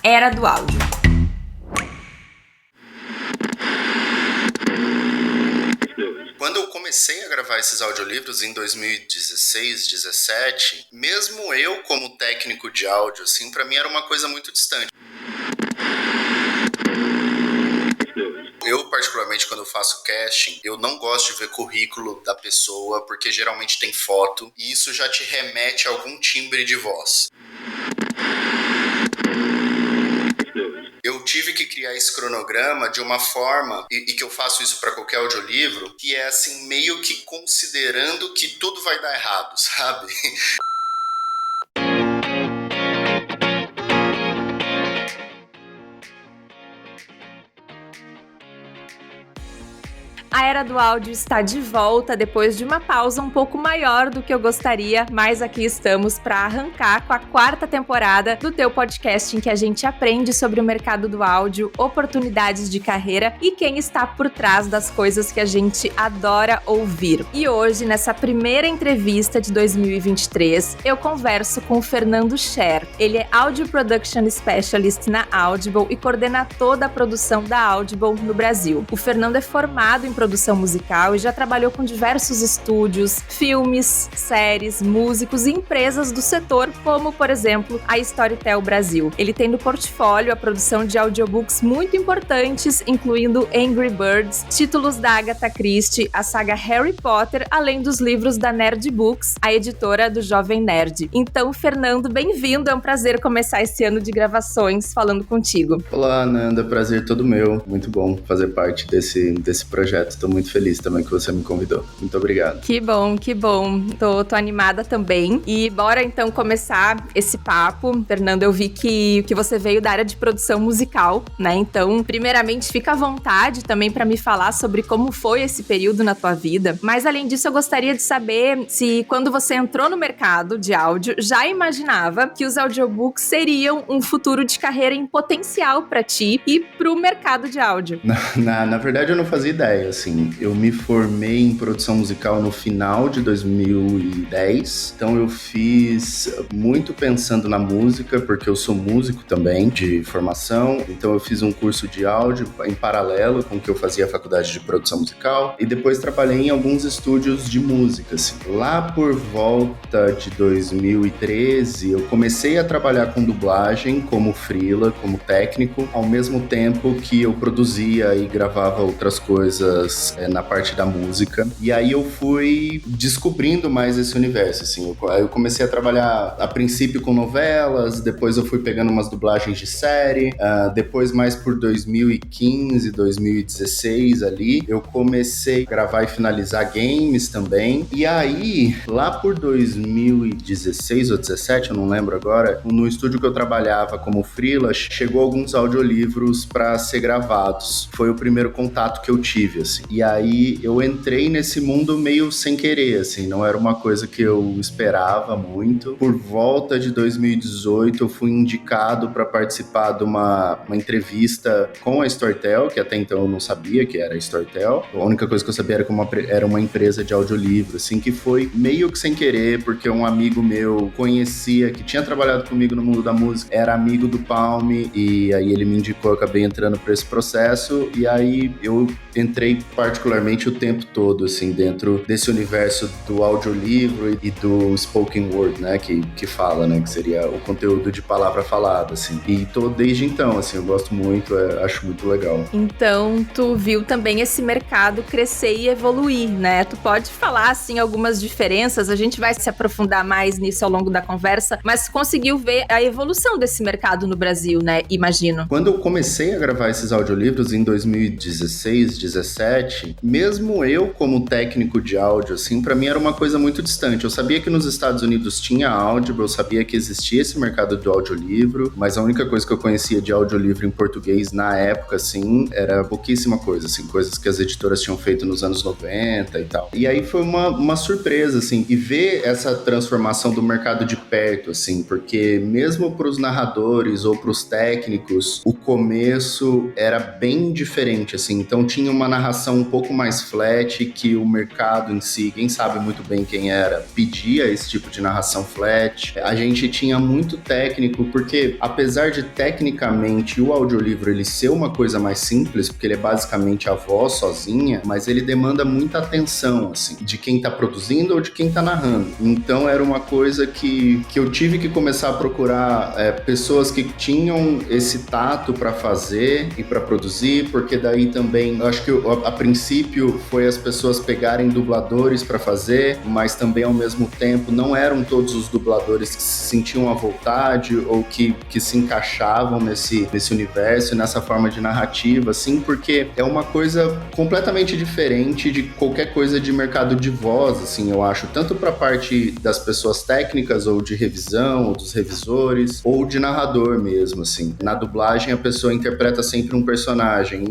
Era do Áudio. Quando eu comecei a gravar esses audiolivros em 2016, 17, mesmo eu como técnico de áudio, assim, pra mim era uma coisa muito distante. Eu, particularmente, quando eu faço casting, eu não gosto de ver currículo da pessoa, porque geralmente tem foto, e isso já te remete a algum timbre de voz. Eu tive que criar esse cronograma de uma forma, e que eu faço isso para qualquer audiolivro, que é assim, meio que considerando que tudo vai dar errado, sabe? A Era do Áudio está de volta depois de uma pausa um pouco maior do que eu gostaria, mas aqui estamos para arrancar com a 4ª temporada do teu podcast em que a gente aprende sobre o mercado do áudio, oportunidades de carreira e quem está por trás das coisas que a gente adora ouvir. E hoje, nessa primeira entrevista de 2023, eu converso com o Fernando Scher. Ele é Audio Production Specialist na Audible e coordena toda a produção da Audible no Brasil. O Fernando é formado em produção musical e já trabalhou com diversos estúdios, filmes, séries, músicos e empresas do setor, como, por exemplo, a Storytel Brasil. Ele tem no portfólio a produção de audiobooks muito importantes, incluindo Angry Birds, títulos da Agatha Christie, a saga Harry Potter, além dos livros da Nerd Books, a editora do Jovem Nerd. Então, Fernando, bem-vindo. É um prazer começar esse ano de gravações falando contigo. Olá, Nanda. Prazer todo meu. Muito bom fazer parte desse projeto. Estou muito feliz também que você me convidou. Muito obrigado. Que bom, que bom. Tô animada também. E bora então começar esse papo. Fernando, eu vi que você veio da área de produção musical, né? Então, primeiramente, fica à vontade também para me falar sobre como foi esse período na tua vida. Mas, além disso, eu gostaria de saber se, quando você entrou no mercado de áudio, já imaginava que os audiobooks seriam um futuro de carreira em potencial para ti e pro mercado de áudio. Na verdade, eu não fazia ideia, assim. Eu me formei em produção musical no final de 2010, então eu fiz muito pensando na música, porque eu sou músico também, de formação, então eu fiz um curso de áudio em paralelo com o que eu fazia a faculdade de produção musical, e depois trabalhei em alguns estúdios de música, assim. Lá por volta de 2013, eu comecei a trabalhar com dublagem como freela, como técnico, ao mesmo tempo que eu produzia e gravava outras coisas na parte da música. E aí eu fui descobrindo mais esse universo, assim. Eu comecei a trabalhar, a princípio, com novelas, depois eu fui pegando umas dublagens de série, depois mais por 2015, 2016 ali, eu comecei a gravar e finalizar games também. E aí, lá por 2016 ou 17, eu não lembro agora, no estúdio que eu trabalhava como freela, chegou alguns audiolivros para ser gravados. Foi o primeiro contato que eu tive, assim. E aí eu entrei nesse mundo meio sem querer, assim, não era uma coisa que eu esperava muito. Por volta de 2018, eu fui indicado para participar de uma entrevista com a Storytel, que até então eu não sabia que era a Storytel. A única coisa que eu sabia era que era uma empresa de audiolivro, assim, que foi meio que sem querer, porque um amigo meu conhecia, que tinha trabalhado comigo no mundo da música, era amigo do Palme, e aí ele me indicou, eu acabei entrando por esse processo, e aí eu entrei particularmente o tempo todo, assim, dentro desse universo do audiolivro e do spoken word, né, que fala, né, que seria o conteúdo de palavra falada, assim. E tô desde então, assim, eu gosto muito, acho muito legal. Então, tu viu também esse mercado crescer e evoluir, né? Tu pode falar, assim, algumas diferenças, a gente vai se aprofundar mais nisso ao longo da conversa, mas conseguiu ver a evolução desse mercado no Brasil, né? Imagino. Quando eu comecei a gravar esses audiolivros em 2016, 17, mesmo eu como técnico de áudio, assim, pra mim era uma coisa muito distante. Eu sabia que nos Estados Unidos tinha Audible, eu sabia que existia esse mercado do audiolivro, mas a única coisa que eu conhecia de audiolivro em português na época, assim, era pouquíssima coisa, assim, coisas que as editoras tinham feito nos anos 90 e tal. E aí foi uma surpresa, assim, e ver essa transformação do mercado de perto, assim, porque mesmo pros narradores ou pros técnicos, o começo era bem diferente, assim, então tinha uma narração um pouco mais flat, que o mercado em si, quem sabe muito bem quem era, pedia esse tipo de narração flat. A gente tinha muito técnico, porque apesar de tecnicamente o audiolivro ele ser uma coisa mais simples, porque ele é basicamente a voz sozinha, mas ele demanda muita atenção, assim, de quem tá produzindo ou de quem tá narrando. Então era uma coisa que eu tive que começar a procurar pessoas que tinham esse tato para fazer e para produzir, porque daí também, eu acho que a princípio foi as pessoas pegarem dubladores para fazer, mas também ao mesmo tempo não eram todos os dubladores que se sentiam à vontade ou que se encaixavam nesse universo, nessa forma de narrativa, assim, porque é uma coisa completamente diferente de qualquer coisa de mercado de voz, assim, eu acho, tanto para a parte das pessoas técnicas ou de revisão, ou dos revisores, ou de narrador mesmo, assim. Na dublagem a pessoa interpreta sempre um personagem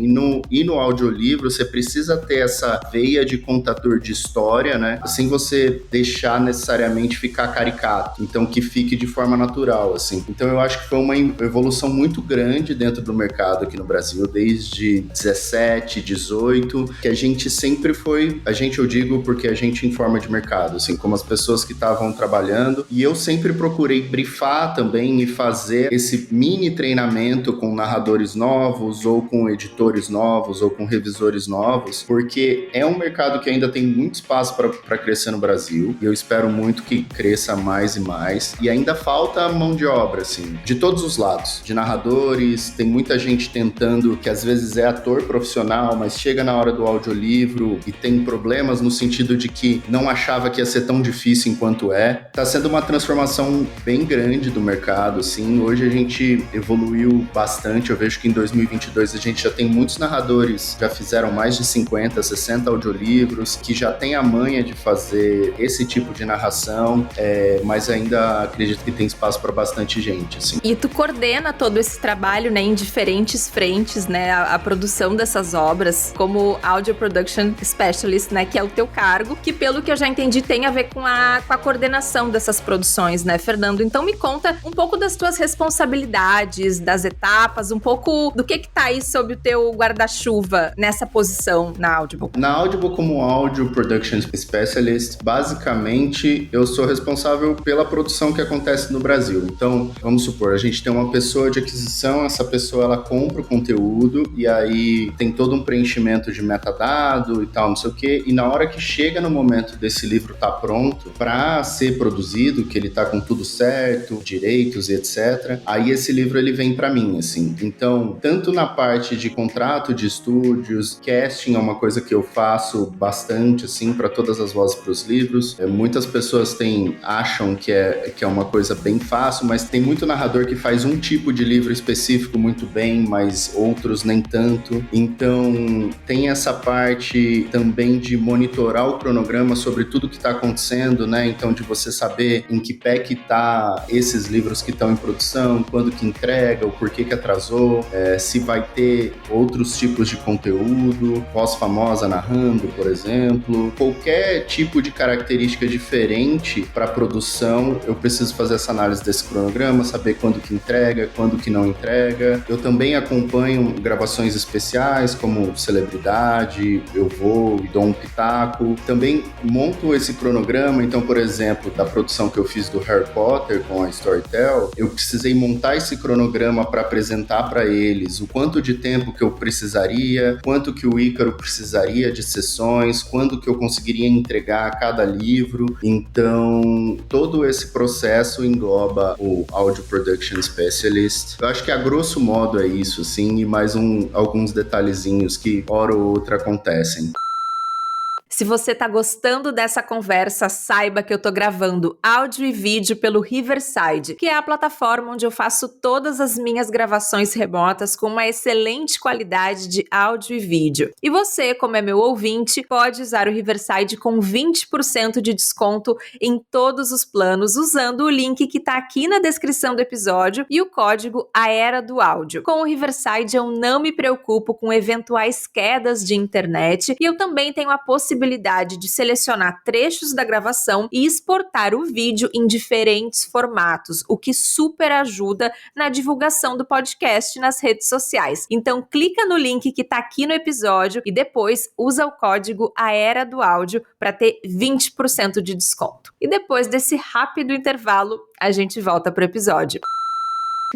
e no audiolivro você precisa ter essa veia de contador de história, né, sem você deixar necessariamente ficar caricato, então que fique de forma natural, assim. Então eu acho que foi uma evolução muito grande dentro do mercado aqui no Brasil, desde 17, 18, que a gente sempre foi, eu digo porque a gente informa de mercado, assim, como as pessoas que estavam trabalhando, e eu sempre procurei brifar também e fazer esse mini treinamento com narradores novos, ou com editores novos, ou com revisores novos, porque é um mercado que ainda tem muito espaço para crescer no Brasil, e eu espero muito que cresça mais e mais, e ainda falta mão de obra, assim, de todos os lados, de narradores, tem muita gente tentando, que às vezes é ator profissional, mas chega na hora do audiolivro e tem problemas no sentido de que não achava que ia ser tão difícil enquanto é. Tá sendo uma transformação bem grande do mercado, assim, hoje a gente evoluiu bastante, eu vejo que em 2022 a gente já tem muitos narradores, já fizeram mais de 50, 60 audiolivros, que já tem a manha de fazer esse tipo de narração, mas ainda acredito que tem espaço para bastante gente, assim. E tu coordena todo esse trabalho, né, em diferentes frentes, né, a produção dessas obras, como Audio Production Specialist, né, que é o teu cargo, que pelo que eu já entendi tem a ver com a coordenação dessas produções, né, Fernando? Então me conta um pouco das tuas responsabilidades, das etapas, um pouco do que tá aí sob o teu guarda-chuva nessa posição na Audible. Na Audible, como Audio Production Specialist, basicamente eu sou responsável pela produção que acontece no Brasil. Então, vamos supor, a gente tem uma pessoa de aquisição, essa pessoa ela compra o conteúdo e aí tem todo um preenchimento de metadado e tal, não sei o quê, e na hora que chega no momento desse livro tá pronto para ser produzido, que ele tá com tudo certo, direitos e etc, aí esse livro ele vem para mim, assim. Então, tanto na parte de contrato de estúdios, casting é uma coisa que eu faço bastante, assim, para todas as vozes para os livros. Muitas pessoas acham que é uma coisa bem fácil, mas tem muito narrador que faz um tipo de livro específico muito bem, mas outros nem tanto. Então, tem essa parte também de monitorar o cronograma sobre tudo que está acontecendo, né? Então, de você saber em que pé que tá esses livros que estão em produção, quando que entrega, o porquê que atrasou, se vai ter outros tipos de conteúdo, voz famosa narrando, por exemplo. Qualquer tipo de característica diferente para produção, eu preciso fazer essa análise desse cronograma, saber quando que entrega, quando que não entrega. Eu também acompanho gravações especiais, como celebridade, eu vou e dou um pitaco. Também monto esse cronograma, então, por exemplo, da produção que eu fiz do Harry Potter com a Storytel, eu precisei montar esse cronograma para apresentar para eles o quanto de tempo que eu precisaria, quanto que o Ícaro precisaria de sessões, quando que eu conseguiria entregar cada livro. Então, todo esse processo engloba o Audio Production Specialist. Eu acho que a grosso modo é isso, assim, e mais alguns detalhezinhos que hora ou outra acontecem. Se você tá gostando dessa conversa, saiba que eu tô gravando áudio e vídeo pelo Riverside, que é a plataforma onde eu faço todas as minhas gravações remotas com uma excelente qualidade de áudio e vídeo. E você, como é meu ouvinte, pode usar o Riverside com 20% de desconto em todos os planos, usando o link que tá aqui na descrição do episódio e o código A Era do Áudio. Com o Riverside eu não me preocupo com eventuais quedas de internet e eu também tenho a possibilidade possibilidade de selecionar trechos da gravação e exportar o vídeo em diferentes formatos, o que super ajuda na divulgação do podcast nas redes sociais. Então clica no link que tá aqui no episódio e depois usa o código A Era do Áudio para ter 20% de desconto. E depois desse rápido intervalo, a gente volta pro episódio.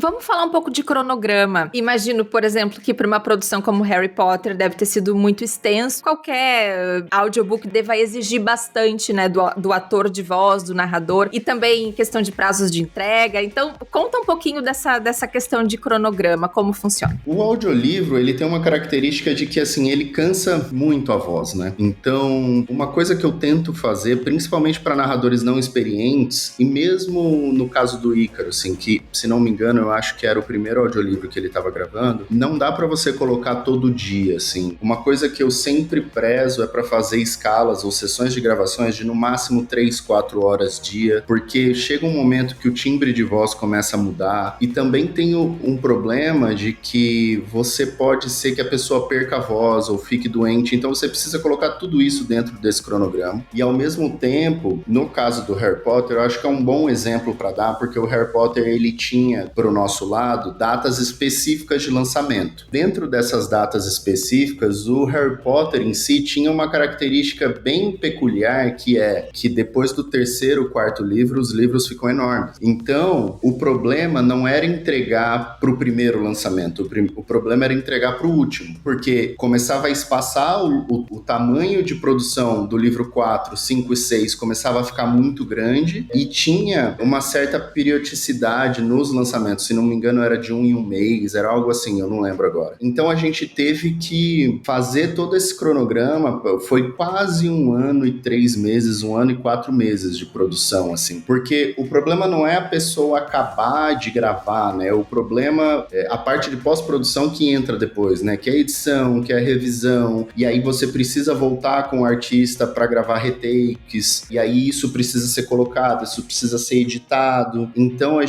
Vamos falar um pouco de cronograma. Imagino, por exemplo, que para uma produção como Harry Potter deve ter sido muito extenso. Qualquer audiobook deva exigir bastante, né, do ator de voz, do narrador, e também questão de prazos de entrega. Então, conta um pouquinho dessa questão de cronograma, como funciona. O audiolivro, ele tem uma característica de que, assim, ele cansa muito a voz, né? Então, uma coisa que eu tento fazer, principalmente para narradores não experientes, e mesmo no caso do Ícaro, assim, que, se não me engano, eu acho que era o primeiro audiolivro que ele estava gravando, não dá para você colocar todo dia, assim. Uma coisa que eu sempre prezo é para fazer escalas ou sessões de gravações de no máximo 3, 4 horas dia, porque chega um momento que o timbre de voz começa a mudar, e também tem um problema de que você pode ser que a pessoa perca a voz ou fique doente, então você precisa colocar tudo isso dentro desse cronograma. E ao mesmo tempo, no caso do Harry Potter, eu acho que é um bom exemplo para dar, porque o Harry Potter, ele tinha pro nosso lado datas específicas de lançamento. Dentro dessas datas específicas, o Harry Potter em si tinha uma característica bem peculiar, que é que depois do terceiro, quarto livro, os livros ficam enormes. Então, o problema não era entregar pro primeiro lançamento, o problema era entregar pro último, porque começava a espaçar o tamanho de produção do livro 4, 5 e 6 começava a ficar muito grande e tinha uma certa periodicidade nos lançamentos. Se não me engano, era de 1 em 1 mês, era algo assim, eu não lembro agora. Então a gente teve que fazer todo esse cronograma, foi quase 1 ano e 3 meses, 1 ano e 4 meses de produção, assim, porque o problema não é a pessoa acabar de gravar, né? O problema é a parte de pós-produção que entra depois, né? Que é a edição, que é a revisão, e aí você precisa voltar com o artista para gravar retakes, e aí isso precisa ser colocado, isso precisa ser editado. Então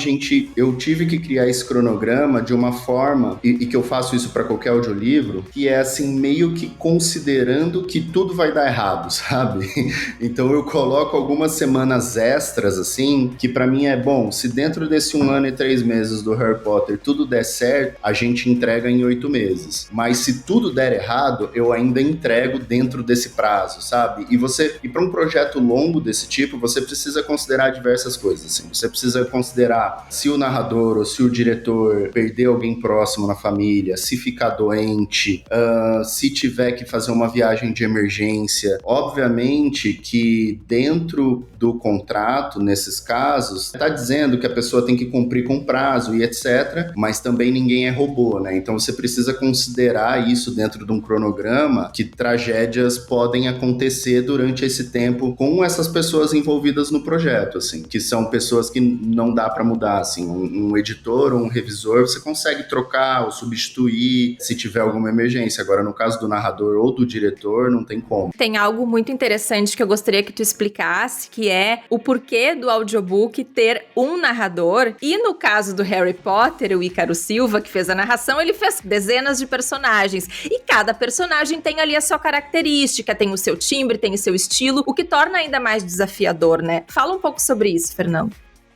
eu tive que criar esse cronograma de uma forma, e que eu faço isso para qualquer audiolivro, que é assim, meio que considerando que tudo vai dar errado, sabe? Então eu coloco algumas semanas extras, assim, que para mim é bom, se dentro desse 1 ano e 3 meses do Harry Potter tudo der certo, a gente entrega em 8 meses. Mas se tudo der errado, eu ainda entrego dentro desse prazo, sabe? E para um projeto longo desse tipo, você precisa considerar diversas coisas, assim. Você precisa considerar se o narrador ou se o diretor perder alguém próximo na família, se ficar doente, se tiver que fazer uma viagem de emergência. Obviamente que dentro do contrato, nesses casos, está dizendo que a pessoa tem que cumprir com prazo e etc, mas também ninguém é robô, né? Então você precisa considerar isso dentro de um cronograma, que tragédias podem acontecer durante esse tempo com essas pessoas envolvidas no projeto, assim, que são pessoas que não dá para mudar, assim, um editor ou um revisor, você consegue trocar ou substituir se tiver alguma emergência. Agora, no caso do narrador ou do diretor, não tem como. Tem algo muito interessante que eu gostaria que tu explicasse, que é o porquê do audiobook ter um narrador. E no caso do Harry Potter, o Ícaro Silva, que fez a narração, ele fez dezenas de personagens. E cada personagem tem ali a sua característica, tem o seu timbre, tem o seu estilo, o que torna ainda mais desafiador, né? Fala um pouco sobre isso, Fernando.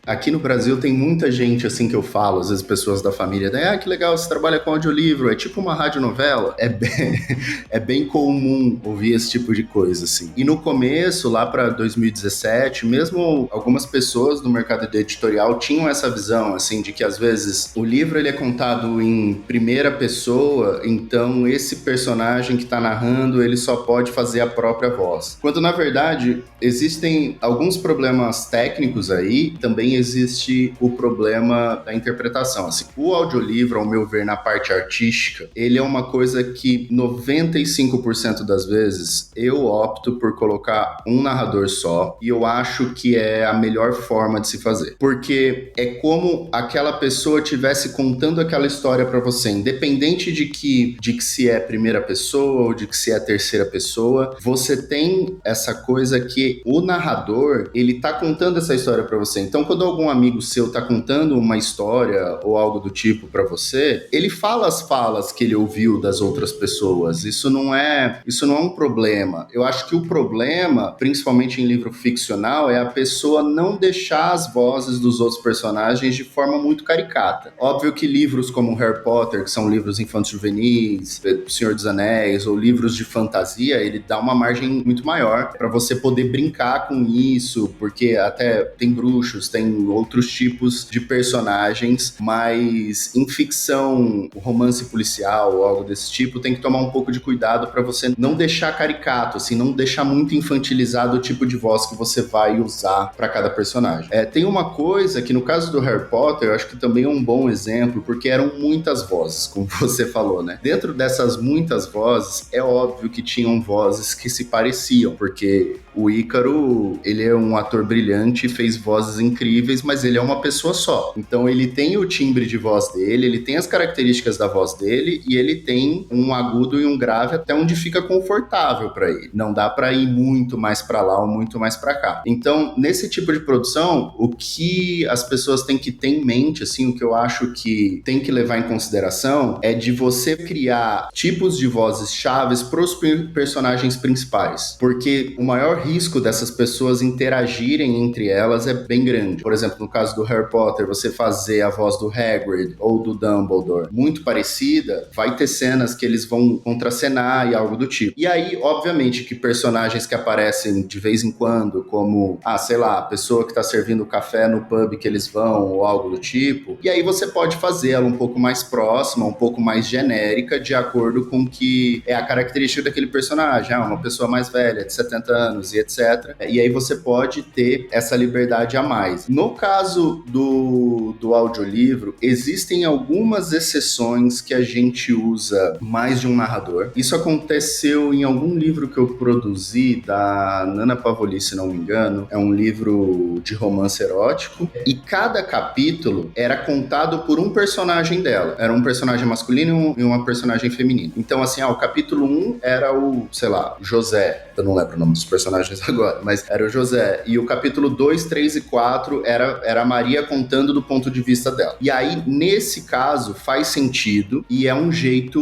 Aqui no Brasil tem muita gente, assim, que eu falo, às vezes pessoas da família, que legal, você trabalha com audiolivro, é tipo uma radionovela. É bem comum ouvir esse tipo de coisa, assim. E no começo, lá para 2017, mesmo algumas pessoas do mercado editorial tinham essa visão, assim, de que às vezes o livro ele é contado em primeira pessoa, então esse personagem que tá narrando, ele só pode fazer a própria voz. Quando, na verdade, existem alguns problemas técnicos aí, também existe o problema da interpretação. Assim, o audiolivro, ao meu ver, na parte artística, ele é uma coisa que 95% das vezes eu opto por colocar um narrador só, e eu acho que é a melhor forma de se fazer. Porque é como aquela pessoa estivesse contando aquela história para você, independente de que se é primeira pessoa ou de que se é terceira pessoa, você tem essa coisa que o narrador, ele tá contando essa história para você. Então, quando algum amigo seu tá contando uma história ou algo do tipo pra você, ele fala as falas que ele ouviu das outras pessoas. Isso não é um problema. Eu acho que o problema, principalmente em livro ficcional, é a pessoa não deixar as vozes dos outros personagens de forma muito caricata. Óbvio que livros como Harry Potter, que são livros infanto-juvenis, Senhor dos Anéis, ou livros de fantasia, ele dá uma margem muito maior para você poder brincar com isso, porque até tem bruxos, tem outros tipos de personagens, mas em ficção, romance policial ou algo desse tipo, tem que tomar um pouco de cuidado para você não deixar caricato, assim, não deixar muito infantilizado o tipo de voz que você vai usar para cada personagem. Tem uma coisa que no caso do Harry Potter, eu acho que também é um bom exemplo, porque eram muitas vozes, como você falou, né? Dentro dessas muitas vozes, é óbvio que tinham vozes que se pareciam, porque o Ícaro, ele é um ator brilhante, fez vozes incríveis, mas ele é uma pessoa só. Então ele tem o timbre de voz dele, ele tem as características da voz dele e ele tem um agudo e um grave até onde fica confortável para ele. Não dá para ir muito mais para lá ou muito mais para cá. Então, nesse tipo de produção, o que as pessoas têm que ter em mente, assim, o que eu acho que tem que levar em consideração é de você criar tipos de vozes chaves para os personagens principais, porque o maior risco dessas pessoas interagirem entre elas é bem grande. Por exemplo, no caso do Harry Potter, você fazer a voz do Hagrid ou do Dumbledore muito parecida, vai ter cenas que eles vão contracenar e algo do tipo. E aí, obviamente, que personagens que aparecem de vez em quando, como, sei lá, a pessoa que tá servindo café no pub que eles vão ou algo do tipo, e aí você pode fazer ela um pouco mais próxima, um pouco mais genérica, de acordo com o que é a característica daquele personagem. Uma pessoa mais velha, de 70 anos e etc. E aí você pode ter essa liberdade a mais. No caso do audiolivro, existem algumas exceções que a gente usa mais de um narrador. Isso aconteceu em algum livro que eu produzi, da Nana Pavolli, se não me engano. É um livro de romance erótico. E cada capítulo era contado por um personagem dela. Era um personagem masculino e uma personagem feminina. Então, assim, o capítulo 1 era o, sei lá, José. Eu não lembro o nome dos personagens agora, mas era o José. E o capítulo 2, 3 e 4 era a Maria contando do ponto de vista dela. E aí, nesse caso, faz sentido e é um jeito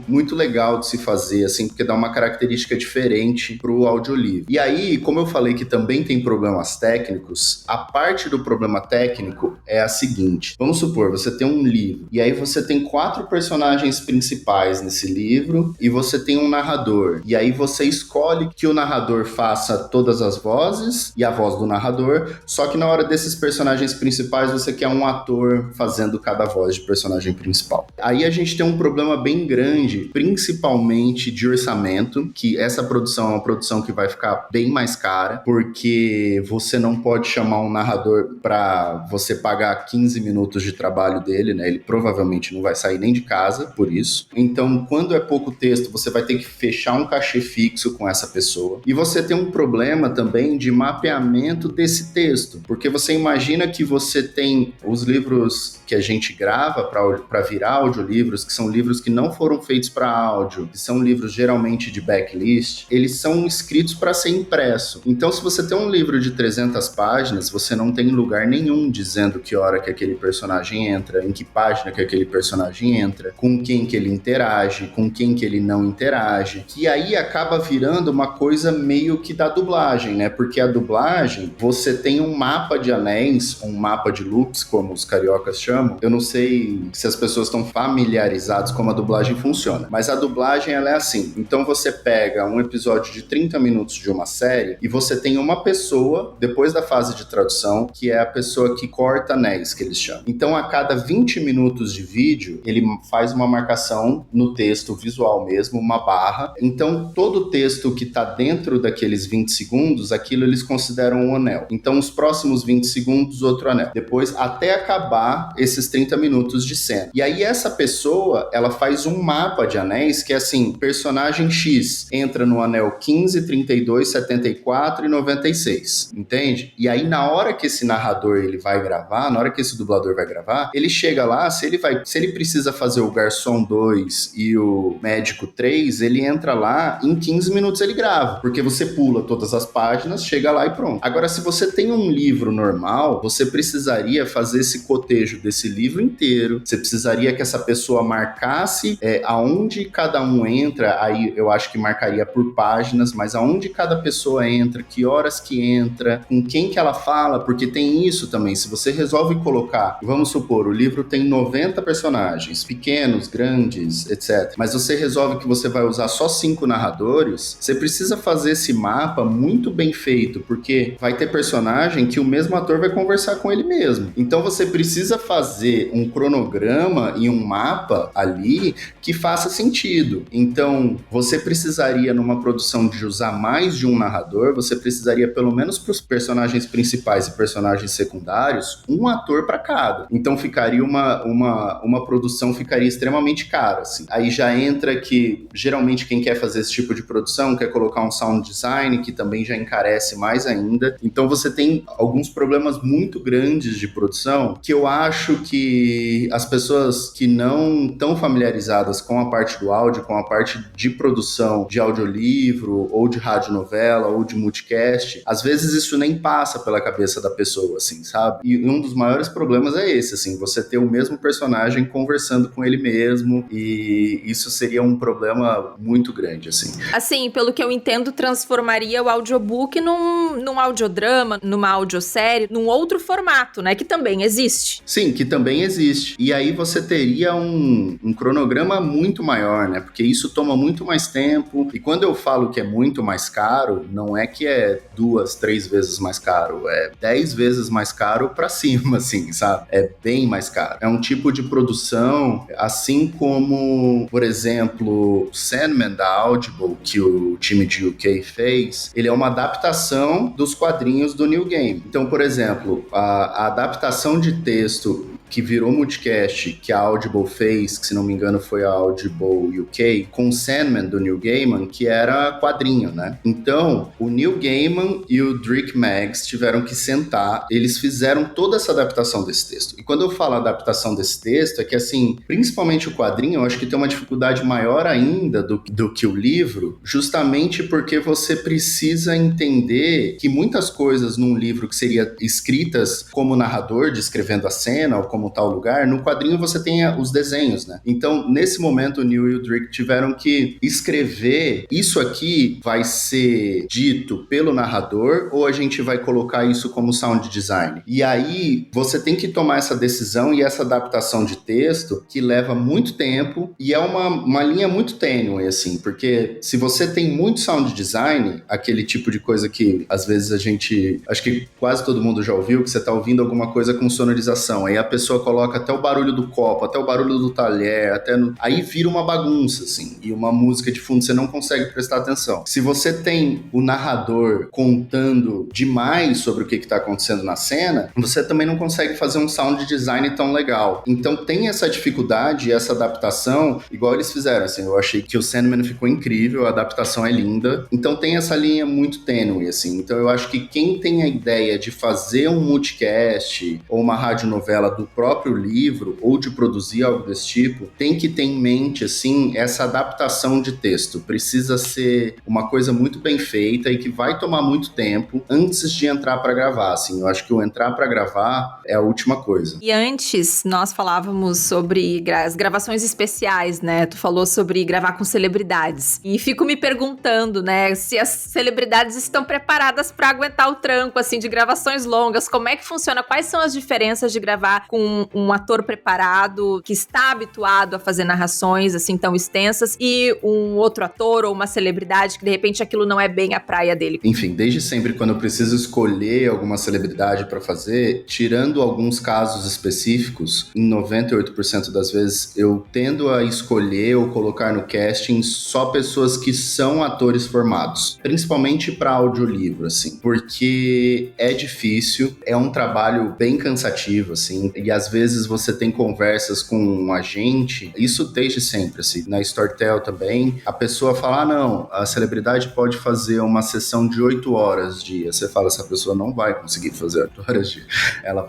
muito legal de se fazer, assim, porque dá uma característica diferente pro audiolivro. E aí, como eu falei que também tem problemas técnicos, a parte do problema técnico é a seguinte. Vamos supor, você tem um livro e aí você tem 4 personagens principais nesse livro e você tem um narrador. E aí você escolhe que o narrador faça todas as vozes e a voz do narrador, só que na hora desses personagens principais você quer um ator fazendo cada voz de personagem principal. Aí a gente tem um problema bem grande, principalmente de orçamento, que essa produção é uma produção que vai ficar bem mais cara, porque você não pode chamar um narrador para você pagar 15 minutos de trabalho dele, né? Ele provavelmente não vai sair nem de casa por isso. Então, quando é pouco texto, você vai ter que fechar um cachê fixo com essa pessoa. E você tem um problema também de mapeamento desse texto, porque você imagina que você tem os livros que a gente grava para virar audiolivros, que são livros que não foram feitos para áudio, que são livros geralmente de backlist, eles são escritos para ser impresso. Então, se você tem um livro de 300 páginas, você não tem lugar nenhum dizendo que hora que aquele personagem entra, em que página que aquele personagem entra, com quem que ele interage, com quem que ele não interage, que aí acaba virando uma coisa meio que da dublagem, né? Porque a dublagem, você tem um mapa de anéis, um mapa de loops, como os cariocas chamam. Eu não sei se as pessoas estão familiarizadas como a dublagem funciona, mas a dublagem, ela é assim. Então você pega um episódio de 30 minutos de uma série e você tem uma pessoa, depois da fase de tradução, que é a pessoa que corta anéis, que eles chamam. Então, a cada 20 minutos de vídeo, ele faz uma marcação no texto visual mesmo, uma barra. Então, todo o texto que está dentro daqueles 20 segundos, aquilo eles consideram um anel. Então, os próximos 20 segundos, outro anel. Depois, até acabar esses 30 minutos de cena. E aí, essa pessoa, ela faz um mapa de anéis que é assim, personagem X entra no anel 15, 32, 74 e 96. Entende? E aí, na hora que esse narrador ele vai gravar, na hora que esse dublador vai gravar, ele chega lá, se ele precisa fazer o garçom 2 e o médico 3, ele entra lá, em 15 minutos ele grava, porque você pula todas as páginas, chega lá e pronto. Agora, se você tem um livro normal, normal, você precisaria fazer esse cotejo desse livro inteiro, você precisaria que essa pessoa marcasse aonde cada um entra, aí eu acho que marcaria por páginas, mas aonde cada pessoa entra, que horas que entra, com quem que ela fala, porque tem isso também, se você resolve colocar, vamos supor, o livro tem 90 personagens, pequenos, grandes, etc, mas você resolve que você vai usar só 5 narradores, você precisa fazer esse mapa muito bem feito, porque vai ter personagem que o mesmo ator vai conversar com ele mesmo. Então você precisa fazer um cronograma e um mapa ali que faça sentido. Então você precisaria, numa produção de usar mais de um narrador, você precisaria pelo menos para os personagens principais e personagens secundários, um ator para cada. Então ficaria uma produção ficaria extremamente cara, assim. Aí já entra que geralmente quem quer fazer esse tipo de produção quer colocar um sound design, que também já encarece mais ainda. Então você tem alguns problemas muito grandes de produção que eu acho que as pessoas que não estão familiarizadas com a parte do áudio, com a parte de produção de audiolivro, ou de radionovela, ou de multicast, às vezes isso nem passa pela cabeça da pessoa, assim, sabe? E um dos maiores problemas é esse, assim, você ter o mesmo personagem conversando com ele mesmo, e isso seria um problema muito grande, assim. Assim, pelo que eu entendo, transformaria o audiobook num audiodrama, numa audiosérie, num outro formato, né? Que também existe. Sim, que também existe. E aí você teria um cronograma muito maior, né? Porque isso toma muito mais tempo. E quando eu falo que é muito mais caro, não é que é 2, 3 vezes mais caro. É 10 vezes mais caro pra cima, assim, sabe? É bem mais caro. É um tipo de produção, assim como, por exemplo, Sandman da Audible, que o time de UK fez, ele é uma adaptação dos quadrinhos do Neil Gaiman. Então, por exemplo, a adaptação de texto que virou multicast, que a Audible fez, que se não me engano foi a Audible UK, com Sandman do Neil Gaiman, que era quadrinho, né? Então, o Neil Gaiman e o Rick Maggs tiveram que sentar, eles fizeram toda essa adaptação desse texto. E quando eu falo adaptação desse texto, é que assim, principalmente o quadrinho, eu acho que tem uma dificuldade maior ainda do que o livro, justamente porque você precisa entender que muitas coisas num livro que seria escritas como narrador, descrevendo a cena, ou como tal lugar, no quadrinho você tem os desenhos, né? Então, nesse momento, o Neil e o Rick tiveram que escrever, isso aqui vai ser dito pelo narrador ou a gente vai colocar isso como sound design? E aí, você tem que tomar essa decisão e essa adaptação de texto que leva muito tempo e é uma linha muito tênue, assim, porque se você tem muito sound design, aquele tipo de coisa que às vezes a gente, acho que quase todo mundo já ouviu, que você tá ouvindo alguma coisa com sonorização, aí a pessoa coloca até o barulho do copo, até o barulho do talher, aí vira uma bagunça, assim, e uma música de fundo você não consegue prestar atenção. Se você tem o narrador contando demais sobre o que está acontecendo na cena, você também não consegue fazer um sound design tão legal. Então tem essa dificuldade, essa adaptação, igual eles fizeram, assim, eu achei que o Sandman ficou incrível, a adaptação é linda, então tem essa linha muito tênue, assim, então eu acho que quem tem a ideia de fazer um multicast ou uma radionovela do próprio livro ou de produzir algo desse tipo, tem que ter em mente, assim, essa adaptação de texto. Precisa ser uma coisa muito bem feita e que vai tomar muito tempo antes de entrar para gravar, assim. Eu acho que o entrar para gravar é a última coisa. E antes, nós falávamos sobre as gravações especiais, né? Tu falou sobre gravar com celebridades. E fico me perguntando, né, se as celebridades estão preparadas para aguentar o tranco, assim, de gravações longas. Como é que funciona? Quais são as diferenças de gravar com um ator preparado, que está habituado a fazer narrações assim tão extensas, e um outro ator ou uma celebridade que de repente aquilo não é bem a praia dele? Enfim, desde sempre quando eu preciso escolher alguma celebridade para fazer, tirando alguns casos específicos, em 98% das vezes eu tendo a escolher ou colocar no casting só pessoas que são atores formados, principalmente para audiolivro, assim, porque é difícil, é um trabalho bem cansativo, assim, e e às vezes você tem conversas com um agente, isso desde sempre, assim, na Storytel também, a pessoa fala, não, a celebridade pode fazer uma sessão de 8 horas dia. Você fala, essa pessoa não vai conseguir fazer 8 horas dia. Ela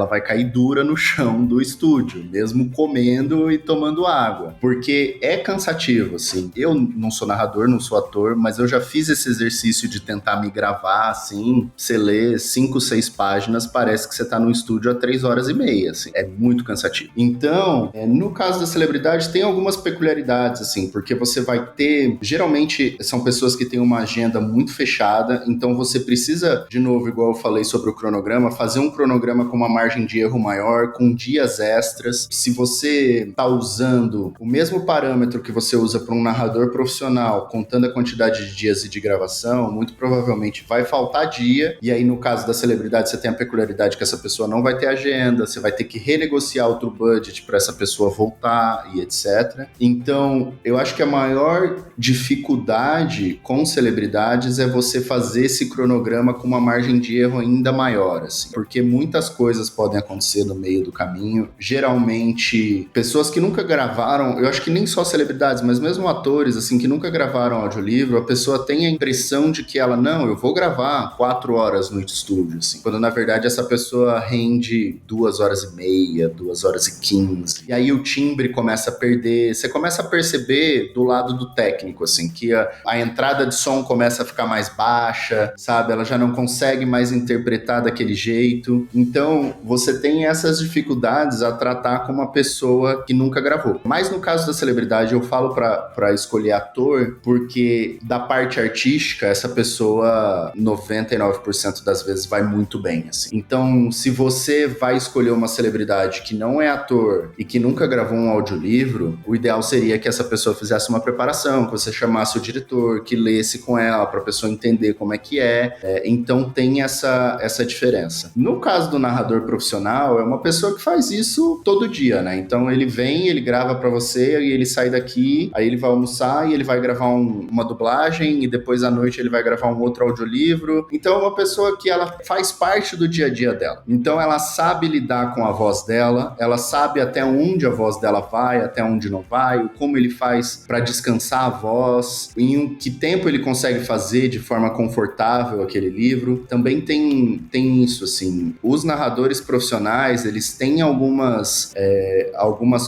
vai cair dura no chão do estúdio, mesmo comendo e tomando água, porque é cansativo, assim. Eu não sou narrador, não sou ator, mas eu já fiz esse exercício de tentar me gravar, assim, você lê 5, 6 páginas, parece que você tá no estúdio há 3 horas e meia, assim, é muito cansativo. Então, no caso da celebridade, tem algumas peculiaridades, assim, porque você vai ter, geralmente, são pessoas que têm uma agenda muito fechada, então você precisa, de novo, igual eu falei sobre o cronograma, fazer um cronograma com uma margem de erro maior, com dias extras. Se você tá usando o mesmo parâmetro que você usa para um narrador profissional, contando a quantidade de dias e de gravação, muito provavelmente vai faltar dia, e aí no caso da celebridade você tem a peculiaridade que essa pessoa não vai ter agenda, você vai ter que renegociar outro budget para essa pessoa voltar e etc. Então, eu acho que a maior dificuldade com celebridades é você fazer esse cronograma com uma margem de erro ainda maior, assim, porque muitas coisas podem acontecer no meio do caminho. Geralmente, pessoas que nunca gravaram, eu acho que nem só celebridades, mas mesmo atores, assim, que nunca gravaram audiolivro, a pessoa tem a impressão de que ela, não, eu vou gravar 4 horas no estúdio, assim, quando na verdade essa pessoa rende 2 horas e meia, 2 horas e 15. E aí o timbre começa a perder, você começa a perceber do lado do técnico, assim, que a entrada de som começa a ficar mais baixa, sabe? Ela já não consegue mais interpretar daquele jeito. Então, você tem essas dificuldades a tratar com uma pessoa que nunca gravou. Mas no caso da celebridade, eu falo pra escolher ator, porque da parte artística, essa pessoa, 99% das vezes, vai muito bem, assim. Então, se você vai escolher uma celebridade que não é ator e que nunca gravou um audiolivro, o ideal seria que essa pessoa fizesse uma preparação, que você chamasse o diretor, que lesse com ela, pra pessoa entender como é que é. Então, tem essa diferença. No caso do narrador profissional, é uma pessoa que faz isso todo dia, né? Então, ele vem, ele grava pra você, e ele sai daqui, aí ele vai almoçar e ele vai gravar uma dublagem, e depois à noite ele vai gravar um outro audiolivro. Então, é uma pessoa que ela faz parte do dia a dia dela. Então, ela sabe lidar com a voz dela, ela sabe até onde a voz dela vai, até onde não vai, como ele faz pra descansar a voz, em que tempo ele consegue fazer de forma confortável aquele livro. Também tem isso, assim, os narradores profissionais, eles têm algumas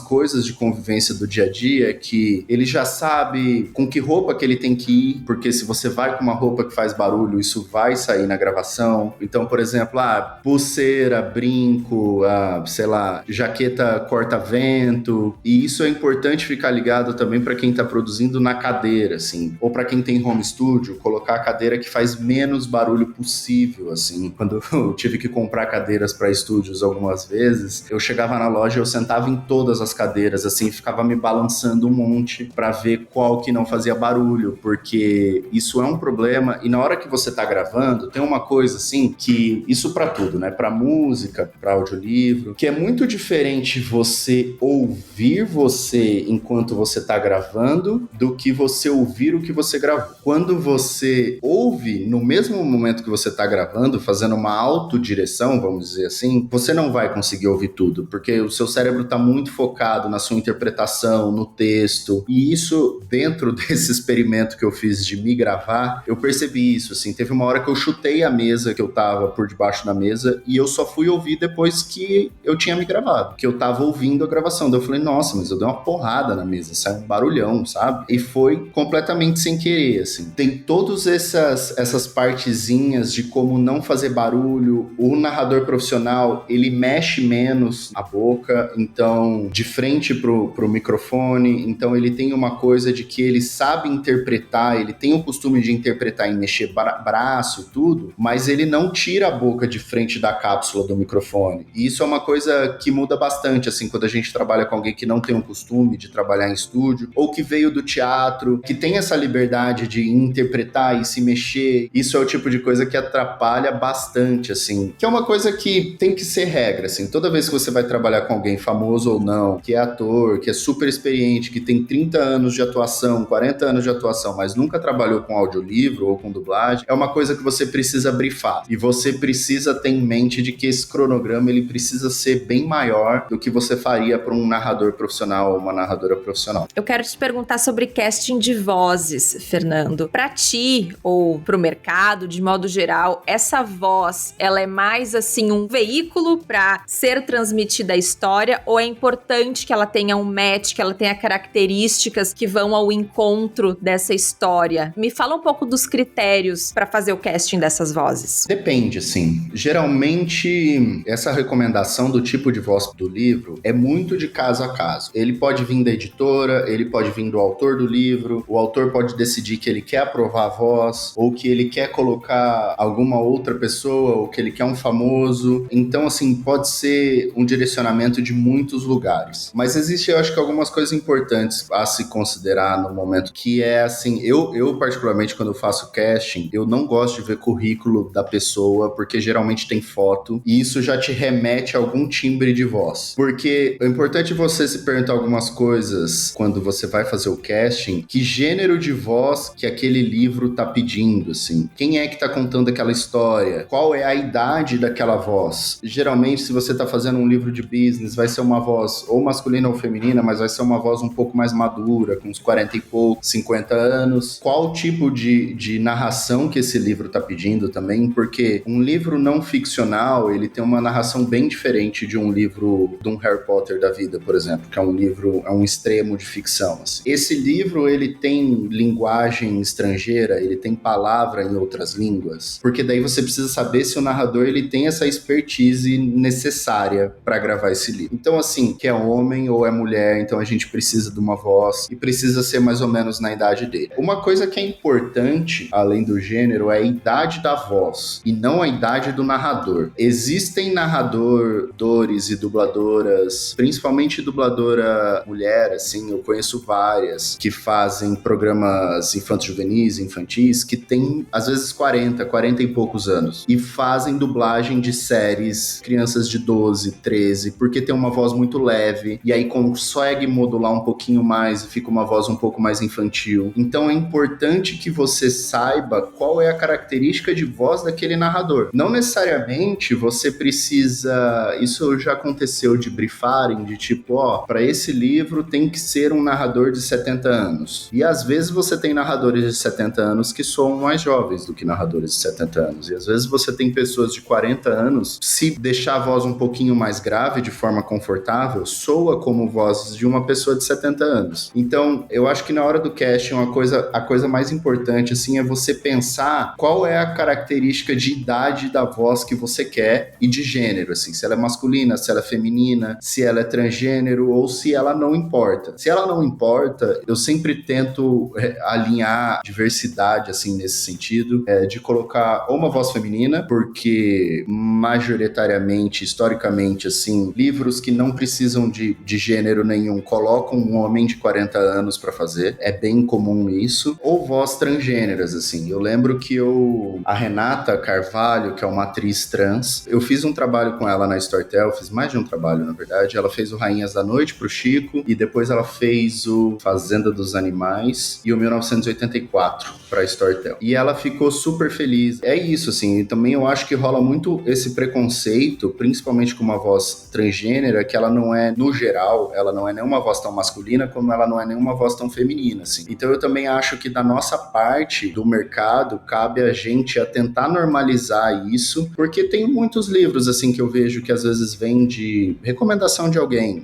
coisas de convivência do dia a dia que ele já sabe com que roupa que ele tem que ir, porque se você vai com uma roupa que faz barulho, isso vai sair na gravação. Então, por exemplo, pulseira, brinco, sei lá, jaqueta corta-vento, e isso é importante ficar ligado também para quem tá produzindo na cadeira, assim, ou para quem tem home studio, colocar a cadeira que faz menos barulho possível, assim. Quando eu tive que comprar cadeiras para estúdios algumas vezes, eu chegava na loja, eu sentava em todas as cadeiras, assim, ficava me balançando um monte para ver qual que não fazia barulho, porque isso é um problema. E na hora que você tá gravando, tem uma coisa, assim, que isso para tudo, né? Para música, para audiolivro, que é muito diferente você ouvir você enquanto você tá gravando do que você ouvir o que você gravou. Quando você ouve no mesmo momento que você tá gravando, fazendo uma autodireção, vamos dizer assim, você não vai conseguir ouvir tudo, porque o seu cérebro tá muito focado na sua interpretação, no texto, e isso, dentro desse experimento que eu fiz de me gravar, eu percebi isso, assim, teve uma hora que eu chutei a mesa que eu tava por debaixo da mesa, e eu só fui ouvir depois que eu tinha me gravado, que eu tava ouvindo a gravação, daí eu falei, nossa, mas eu dei uma porrada na mesa, saiu um barulhão, sabe? E foi completamente sem querer, assim. Tem todas essas partezinhas de como não fazer barulho, o narrador profissional, ele mexe menos a boca, então, de frente pro microfone, então ele tem uma coisa de que ele sabe interpretar, ele tem o costume de interpretar e mexer braço e tudo, mas ele não tira a boca de frente da cápsula do microfone. E isso é uma coisa que muda bastante, assim, quando a gente trabalha com alguém que não tem um costume de trabalhar em estúdio, ou que veio do teatro, que tem essa liberdade de interpretar e se mexer. Isso é o tipo de coisa que atrapalha bastante, assim, que é uma coisa que tem que ser regra, assim, toda vez que você vai trabalhar com alguém famoso ou não, que é ator, que é super experiente, que tem 30 anos de atuação, 40 anos de atuação, mas nunca trabalhou com audiolivro ou com dublagem, é uma coisa que você precisa brifar, e você precisa ter em mente de que esse cronograma, ele precisa precisa ser bem maior do que você faria para um narrador profissional ou uma narradora profissional. Eu quero te perguntar sobre casting de vozes, Fernando. Para ti ou para o mercado, de modo geral, essa voz, ela é mais assim um veículo para ser transmitida a história, ou é importante que ela tenha um match, que ela tenha características que vão ao encontro dessa história? Me fala um pouco dos critérios para fazer o casting dessas vozes. Depende, assim. Geralmente, essa recomendação do tipo de voz do livro é muito de caso a caso. Ele pode vir da editora, ele pode vir do autor do livro, o autor pode decidir que ele quer aprovar a voz, ou que ele quer colocar alguma outra pessoa, ou que ele quer um famoso. Então, assim, pode ser um direcionamento de muitos lugares. Mas existe, eu acho que algumas coisas importantes a se considerar no momento, que é assim, eu particularmente, quando eu faço casting, eu não gosto de ver currículo da pessoa, porque geralmente tem foto, e isso já te remete a algum timbre de voz. Porque é importante você se perguntar algumas coisas quando você vai fazer o casting, que gênero de voz que aquele livro tá pedindo, assim. Quem é que tá contando aquela história? Qual é a idade daquela voz? Geralmente, se você tá fazendo um livro de business, vai ser uma voz ou masculina ou feminina, mas vai ser uma voz um pouco mais madura, com uns 40 e pouco, 50 anos. Qual tipo de narração que esse livro tá pedindo também? Porque um livro não ficcional, ele tem uma narração bem diferente de um livro de um Harry Potter da vida, por exemplo, que é um livro, é um extremo de ficção, assim. Esse livro, ele tem linguagem estrangeira, ele tem palavra em outras línguas, porque daí você precisa saber se o narrador, ele tem essa expertise necessária para gravar esse livro. Então, assim, que é homem ou é mulher, então a gente precisa de uma voz e precisa ser mais ou menos na idade dele. Uma coisa que é importante, além do gênero, é a idade da voz e não a idade do narrador. Existem narradores e dubladoras, principalmente dubladora mulher, assim, eu conheço várias, que fazem programas infanto-juvenis, infantis, que tem, às vezes, 40 e poucos anos, e fazem dublagem de séries, crianças de 12, 13, porque tem uma voz muito leve, e aí consegue modular um pouquinho mais, e fica uma voz um pouco mais infantil. Então é importante que você saiba qual é a característica de voz daquele narrador. Não necessariamente você precisa... Isso já aconteceu de briefarem, de tipo, para esse livro tem que ser um narrador de 70 anos. E às vezes você tem narradores de 70 anos que soam mais jovens do que narradores de 70 anos. E às vezes você tem pessoas de 40 anos, se deixar a voz um pouquinho mais grave, de forma confortável, soa como vozes de uma pessoa de 70 anos. Então, eu acho que na hora do casting, a coisa mais importante, assim, é você pensar qual é a característica de idade da voz que você quer e de gênero, assim, se ela é masculina, se ela é feminina, se ela é transgênero ou se ela não importa. Se ela não importa, eu sempre tento alinhar diversidade, assim, nesse sentido, de colocar ou uma voz feminina, porque majoritariamente, historicamente, assim, livros que não precisam de gênero nenhum colocam um homem de 40 anos pra fazer, é bem comum isso, ou voz transgêneras, assim. Eu lembro que a Renata Carvalho, que é uma atriz trans, eu fiz um trabalho com ela na Storytel, fiz mais de um trabalho, na verdade. Ela fez o Rainhas da Noite pro Chico, e depois ela fez o Fazenda dos Animais e o 1984 pra Storytel. E ela ficou super feliz. É isso, assim, e também eu acho que rola muito esse preconceito, principalmente com uma voz transgênera, que ela não é, no geral, ela não é nenhuma voz tão masculina, como ela não é nenhuma voz tão feminina, assim. Então eu também acho que da nossa parte do mercado, cabe a gente a tentar normalizar isso, porque tem muitos livros, assim, que eu vejo que às vezes vem de recomendação de alguém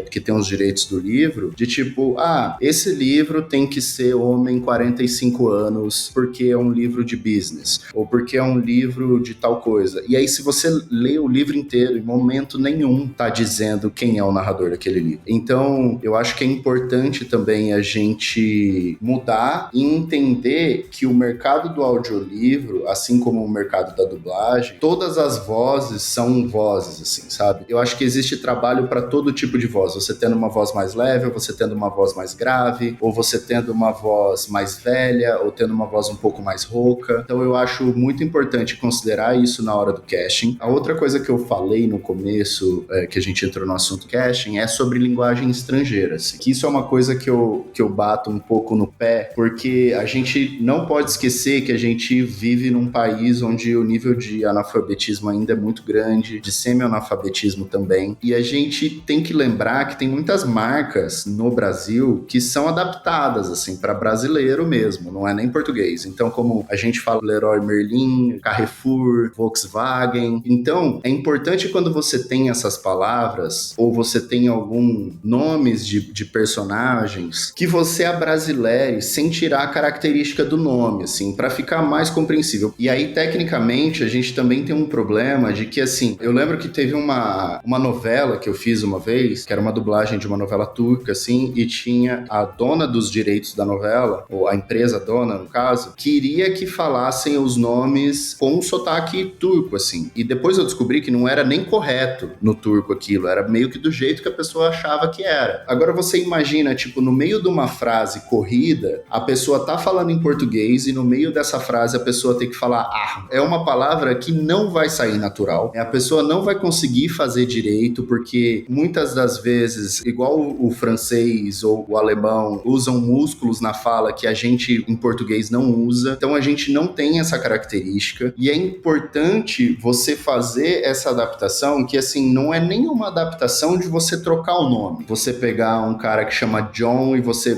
que tem os direitos do livro, de tipo, esse livro tem que ser homem 45 anos, porque é um livro de business, ou porque é um livro de tal coisa. E aí, se você lê o livro inteiro, em momento nenhum tá dizendo quem é o narrador daquele livro. Então, eu acho que é importante também a gente mudar e entender que o mercado do audiolivro, assim como o mercado da dublagem, todas as vozes são vozes, assim, sabe? Eu acho que existe trabalho para todo tipo de voz. Você tendo uma voz mais leve, ou você tendo uma voz mais grave, ou você tendo uma voz mais velha, ou tendo uma voz um pouco mais rouca. Então eu acho muito importante considerar isso na hora do casting. A outra coisa que eu falei no começo, que a gente entrou no assunto casting, é sobre linguagem estrangeira, assim. Que isso é uma coisa que eu bato um pouco no pé, porque a gente não pode esquecer que a gente vive num país onde o nível de analfabetismo ainda é muito grande, de semi-analfabetismo também. E a gente tem que lembrar que tem muitas marcas no Brasil que são adaptadas, assim, para brasileiro mesmo, não é nem português. Então, como a gente fala Leroy Merlin, Carrefour, Volkswagen. Então, é importante quando você tem essas palavras, ou você tem algum nomes de personagens, que você abrasileire sem tirar a característica do nome, assim, para ficar mais compreensível. E aí, tecnicamente, a gente também tem um problema de que, assim, eu lembro que teve uma novela que eu fiz uma vez, que era uma dublagem de uma novela turca, assim, e tinha a dona dos direitos da novela, ou a empresa dona, no caso, queria que falassem os nomes com um sotaque turco, assim. E depois eu descobri que não era nem correto no turco aquilo, era meio que do jeito que a pessoa achava que era. Agora você imagina, tipo, no meio de uma frase corrida, a pessoa tá falando em português e no meio dessa frase a pessoa tem que falar é uma palavra que não vai sair natural. A pessoa não vai conseguir fazer direito, porque muitas das vezes, igual o francês ou o alemão, usam músculos na fala que a gente em português não usa. Então a gente não tem essa característica. E é importante você fazer essa adaptação, que assim, não é nenhuma adaptação de você trocar o nome. Você pegar um cara que chama John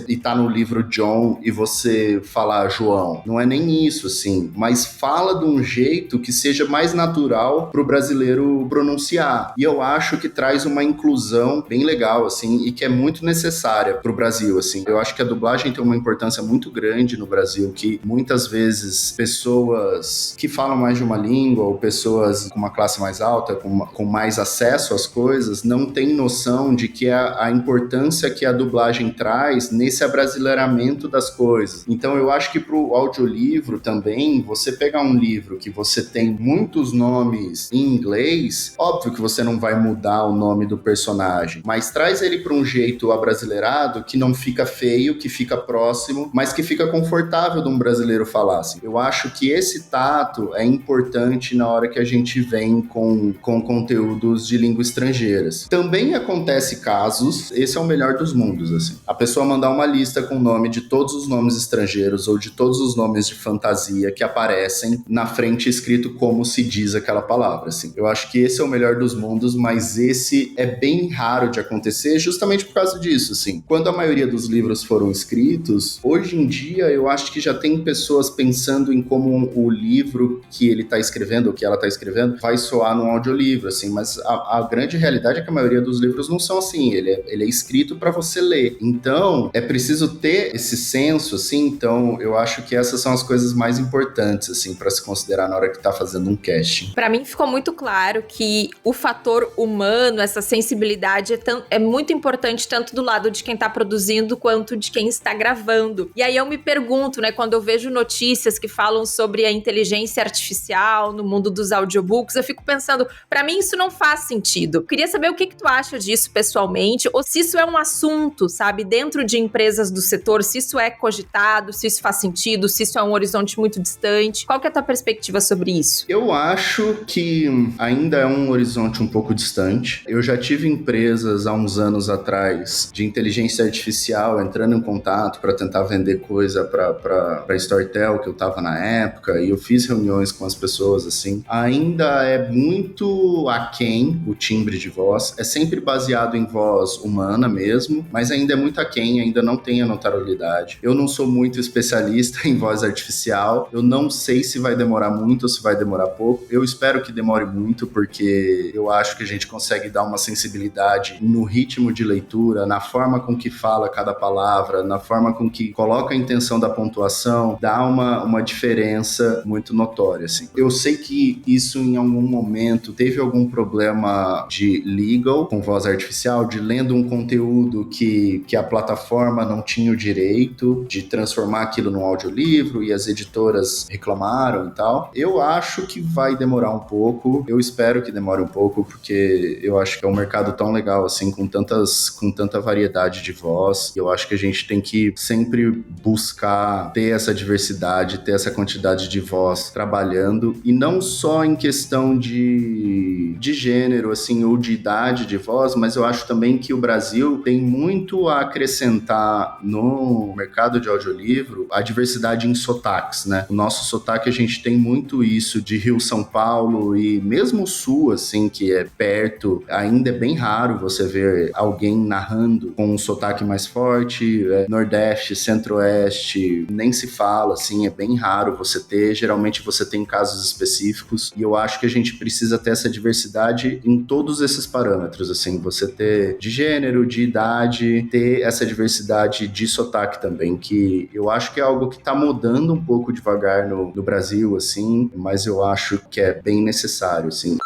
e tá no livro John e você falar João. Não é nem isso, assim. Mas fala de um jeito que seja mais natural pro brasileiro pronunciar. E eu acho que traz uma inclusão bem legal, assim, e que é muito necessária pro Brasil, assim. Eu acho que a dublagem tem uma importância muito grande no Brasil, que muitas vezes pessoas que falam mais de uma língua ou pessoas com uma classe mais alta, com mais acesso às coisas, não têm noção de que a importância que a dublagem traz nesse abrasileiramento das coisas. Então eu acho que pro audiolivro também, você pegar um livro que você tem muitos nomes em inglês, óbvio que você não vai mudar o nome do personagem, mas traz ele para um jeito abrasileirado que não fica feio, que fica próximo, mas que fica confortável de um brasileiro falar, assim. Eu acho que esse tato é importante na hora que a gente vem com conteúdos de língua estrangeiras. Também acontece casos, esse é o melhor dos mundos, assim. A pessoa mandar uma lista com o nome de todos os nomes estrangeiros ou de todos os nomes de fantasia que aparecem na frente escrito como se diz aquela palavra, assim. Eu acho que esse é o melhor dos mundos, mas esse é bem raro de acontecer justamente por causa disso, assim. Quando a maioria dos livros foram escritos, hoje em dia eu acho que já tem pessoas pensando em como o livro que ele tá escrevendo, ou que ela tá escrevendo, vai soar num audiolivro, assim, mas a grande realidade é que a maioria dos livros não são assim, ele é escrito para você ler. Então, é preciso ter esse senso, assim, então eu acho que essas são as coisas mais importantes, assim, para se considerar na hora que tá fazendo um casting. Para mim ficou muito claro que o fator humano, essa sensibilidade é muito importante tanto do lado de quem tá produzindo quanto de quem está gravando. E aí eu me pergunto, né, quando eu vejo notícias que falam sobre a inteligência artificial no mundo dos audiobooks, eu fico pensando, para mim isso não faz sentido. Queria saber o que tu acha disso pessoalmente, ou se isso é um assunto, sabe, dentro de empresas do setor, se isso é cogitado, se isso faz sentido, se isso é um horizonte muito distante. Qual que é a tua perspectiva sobre isso? Eu acho que ainda é um horizonte um pouco distante. Eu já tive empresas há uns anos atrás de inteligência artificial entrando em contato para tentar vender coisa para Storytel, que eu tava na época, e eu fiz reuniões com as pessoas, assim. Ainda é muito aquém o timbre de voz, é sempre baseado em voz humana mesmo, mas ainda é muito aquém, ainda não tem a notarialidade. Eu não sou muito especialista em voz artificial, eu não sei se vai demorar muito ou se vai demorar pouco. Eu espero que demore muito, porque eu acho que a gente consegue dar uma sensibilidade no ritmo de leitura, na forma com que fala cada palavra, na forma com que coloca a intenção da pontuação, dá uma diferença muito notória, assim. Eu sei que isso em algum momento teve algum problema de legal com voz artificial, de lendo um conteúdo que a plataforma não tinha o direito de transformar aquilo num audiolivro e as editoras reclamaram e tal. Eu acho que vai demorar um pouco, eu espero que demore um pouco, porque eu acho que é um mercado tão legal, assim, com tanta variedade de voz. Eu acho que a gente tem que sempre buscar ter essa diversidade, ter essa quantidade de voz trabalhando, e não só em questão de gênero, assim, ou de idade de voz, mas eu acho também que o Brasil tem muito a acrescentar no mercado de audiolivro, a diversidade em sotaques, né? O nosso sotaque, a gente tem muito isso de Rio, São Paulo e mesmo o Sul Sul, assim, que é perto, ainda é bem raro você ver alguém narrando com um sotaque mais forte. Nordeste, Centro-Oeste, nem se fala, assim, é bem raro você ter. Geralmente você tem casos específicos, e eu acho que a gente precisa ter essa diversidade em todos esses parâmetros, assim, você ter de gênero, de idade, ter essa diversidade de sotaque também, que eu acho que é algo que tá mudando um pouco devagar no Brasil, assim, mas eu acho que é bem necessário, assim.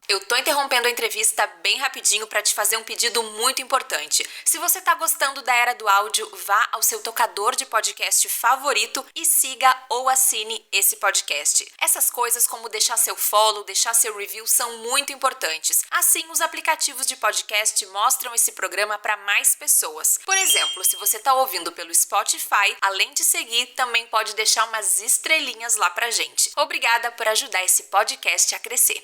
Eu tô interrompendo a entrevista bem rapidinho para te fazer um pedido muito importante. Se você tá gostando da Era do Áudio, vá ao seu tocador de podcast favorito e siga ou assine esse podcast. Essas coisas como deixar seu follow, deixar seu review são muito importantes. Assim, os aplicativos de podcast mostram esse programa para mais pessoas. Por exemplo, se você tá ouvindo pelo Spotify, além de seguir, também pode deixar umas estrelinhas lá pra gente. Obrigada por ajudar esse podcast a crescer.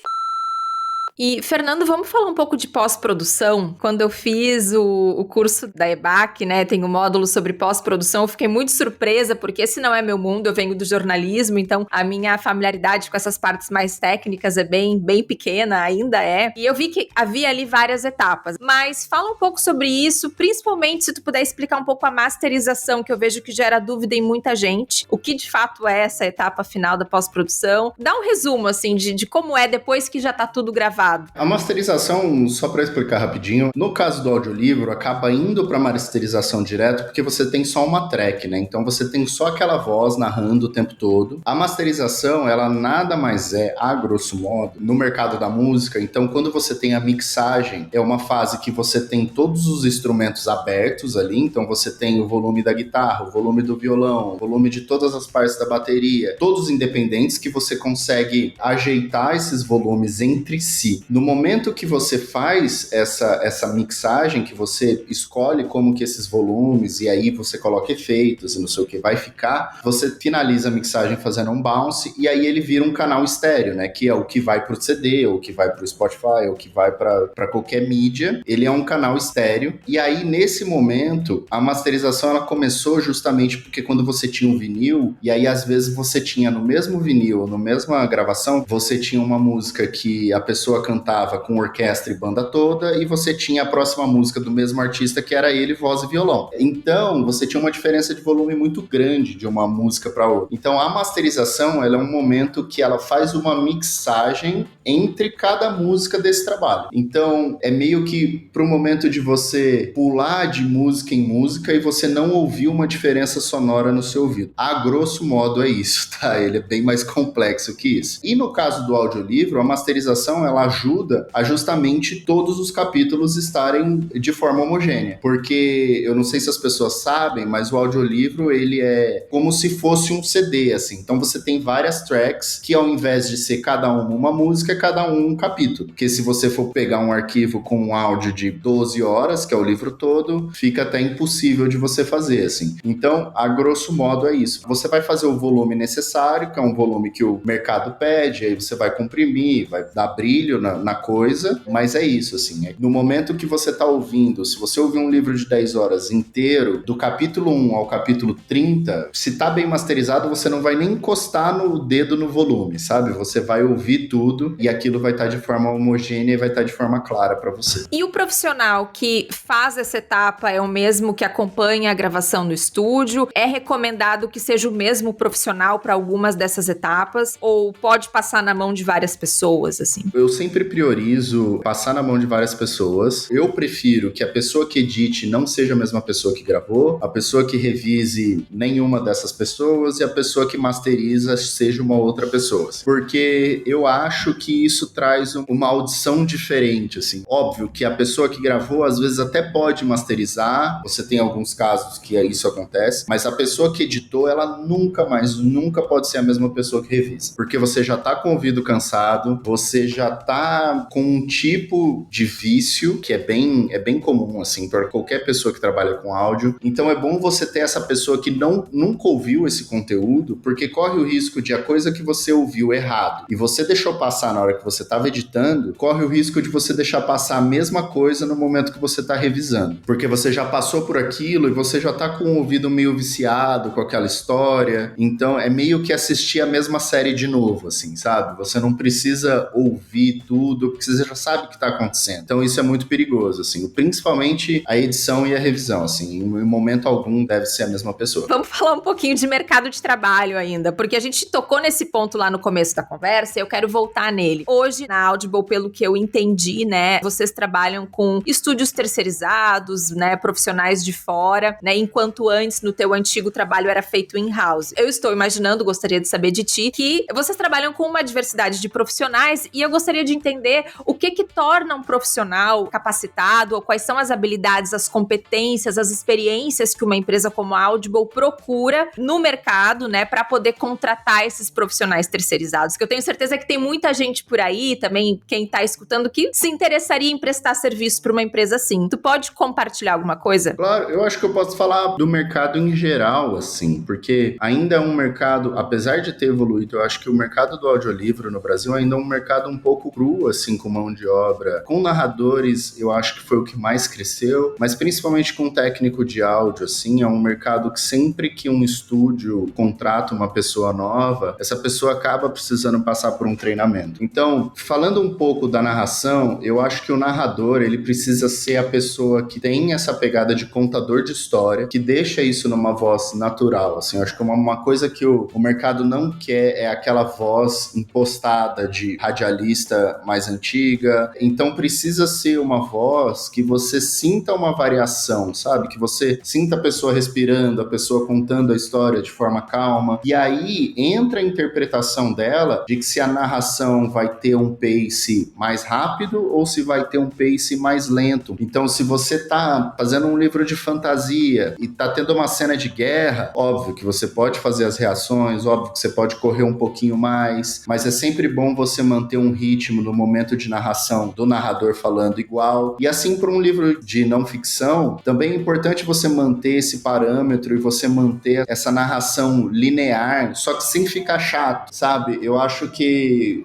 E, Fernando, vamos falar um pouco de pós-produção? Quando eu fiz o curso da EBAC, né, tem um módulo sobre pós-produção, eu fiquei muito surpresa, porque esse não é meu mundo, eu venho do jornalismo, então a minha familiaridade com essas partes mais técnicas é bem pequena, ainda é. E eu vi que havia ali várias etapas. Mas fala um pouco sobre isso, principalmente se tu puder explicar um pouco a masterização, que eu vejo que gera dúvida em muita gente. O que de fato é essa etapa final da pós-produção? Dá um resumo, assim, de como é depois que já tá tudo gravado. A masterização, só para explicar rapidinho, no caso do audiolivro, acaba indo para masterização direto porque você tem só uma track, né? Então você tem só aquela voz narrando o tempo todo. A masterização, ela nada mais é, a grosso modo, no mercado da música. Então quando você tem a mixagem, é uma fase que você tem todos os instrumentos abertos ali. Então você tem o volume da guitarra, o volume do violão, o volume de todas as partes da bateria, todos independentes, que você consegue ajeitar esses volumes entre si. No momento que você faz essa mixagem, que você escolhe como que esses volumes, e aí você coloca efeitos e não sei o que vai ficar, você finaliza a mixagem fazendo um bounce, e aí ele vira um canal estéreo, né? Que é o que vai pro CD, ou que vai pro Spotify, ou que vai para qualquer mídia. Ele é um canal estéreo, e aí nesse momento, a masterização ela começou justamente porque quando você tinha um vinil, e aí às vezes você tinha no mesmo vinil, na mesma gravação, você tinha uma música que a pessoa cantava com orquestra e banda toda, e você tinha a próxima música do mesmo artista, que era ele, voz e violão. Então, você tinha uma diferença de volume muito grande de uma música para outra. Então, a masterização, ela é um momento que ela faz uma mixagem entre cada música desse trabalho. Então, é meio que pro momento de você pular de música em música e você não ouvir uma diferença sonora no seu ouvido. A grosso modo é isso, tá? Ele é bem mais complexo que isso. E no caso do audiolivro, a masterização, ela ajuda a justamente todos os capítulos estarem de forma homogênea. Porque eu não sei se as pessoas sabem, mas o audiolivro, ele é como se fosse um CD, assim. Então você tem várias tracks que, ao invés de ser cada uma música, é cada um capítulo. Porque se você for pegar um arquivo com um áudio de 12 horas, que é o livro todo, fica até impossível de você fazer, assim. Então, a grosso modo é isso. Você vai fazer o volume necessário, que é um volume que o mercado pede, aí você vai comprimir, vai dar brilho na coisa, mas é isso, assim. No momento que você tá ouvindo, se você ouvir um livro de 10 horas inteiro, do capítulo 1 ao capítulo 30, se tá bem masterizado, você não vai nem encostar no dedo no volume, sabe? Você vai ouvir tudo e aquilo vai estar de forma homogênea e vai estar de forma clara para você. E o profissional que faz essa etapa é o mesmo que acompanha a gravação no estúdio? É recomendado que seja o mesmo profissional para algumas dessas etapas? Ou pode passar na mão de várias pessoas, assim? Eu sempre priorizo passar na mão de várias pessoas. Eu prefiro que a pessoa que edite não seja a mesma pessoa que gravou, a pessoa que revise nenhuma dessas pessoas e a pessoa que masteriza seja uma outra pessoa. Porque eu acho que isso traz uma audição diferente, assim. Óbvio que a pessoa que gravou, às vezes, até pode masterizar. Você tem alguns casos que isso acontece, mas a pessoa que editou, ela nunca pode ser a mesma pessoa que revisa. Porque você já tá com o ouvido cansado, você já tá tá com um tipo de vício que é bem comum, assim, para qualquer pessoa que trabalha com áudio. Então é bom você ter essa pessoa que nunca ouviu esse conteúdo, porque corre o risco de a coisa que você ouviu errado e você deixou passar na hora que você estava editando, corre o risco de você deixar passar a mesma coisa no momento que você está revisando. Porque você já passou por aquilo e você já tá com o ouvido meio viciado com aquela história. Então é meio que assistir a mesma série de novo, assim, sabe? Você não precisa ouvir tudo, porque você já sabe o que tá acontecendo. Então isso é muito perigoso, assim. Principalmente a edição e a revisão, assim. Em momento algum deve ser a mesma pessoa. Vamos falar um pouquinho de mercado de trabalho ainda, porque a gente tocou nesse ponto lá no começo da conversa e eu quero voltar nele. Hoje, na Audible, pelo que eu entendi, né, vocês trabalham com estúdios terceirizados, né, profissionais de fora, né, enquanto antes, no teu antigo trabalho, era feito in-house. Eu estou imaginando, gostaria de saber de ti, que vocês trabalham com uma diversidade de profissionais e eu gostaria de entender o que torna um profissional capacitado, ou quais são as habilidades, as competências, as experiências que uma empresa como a Audible procura no mercado, né, para poder contratar esses profissionais terceirizados, que eu tenho certeza que tem muita gente por aí, também quem tá escutando, que se interessaria em prestar serviço para uma empresa assim. Tu pode compartilhar alguma coisa? Claro, eu acho que eu posso falar do mercado em geral, assim, porque ainda é um mercado, apesar de ter evoluído, eu acho que o mercado do audiolivro no Brasil ainda é um mercado um pouco cru, assim, com mão de obra. Com narradores, eu acho que foi o que mais cresceu, mas principalmente com técnico de áudio, assim, é um mercado que sempre que um estúdio contrata uma pessoa nova, essa pessoa acaba precisando passar por um treinamento. Então, falando um pouco da narração, eu acho que o narrador, ele precisa ser a pessoa que tem essa pegada de contador de história, que deixa isso numa voz natural, assim, eu acho que uma coisa que o mercado não quer é aquela voz impostada de radialista mais antiga, então precisa ser uma voz que você sinta uma variação, sabe? Que você sinta a pessoa respirando, a pessoa contando a história de forma calma, e aí entra a interpretação dela de que se a narração vai ter um pace mais rápido ou se vai ter um pace mais lento. Então, se você tá fazendo um livro de fantasia e tá tendo uma cena de guerra, óbvio que você pode fazer as reações, óbvio que você pode correr um pouquinho mais, mas é sempre bom você manter um ritmo no momento de narração do narrador falando igual. E assim, para um livro de não ficção, também é importante você manter esse parâmetro e você manter essa narração linear, só que sem ficar chato, sabe? Eu acho que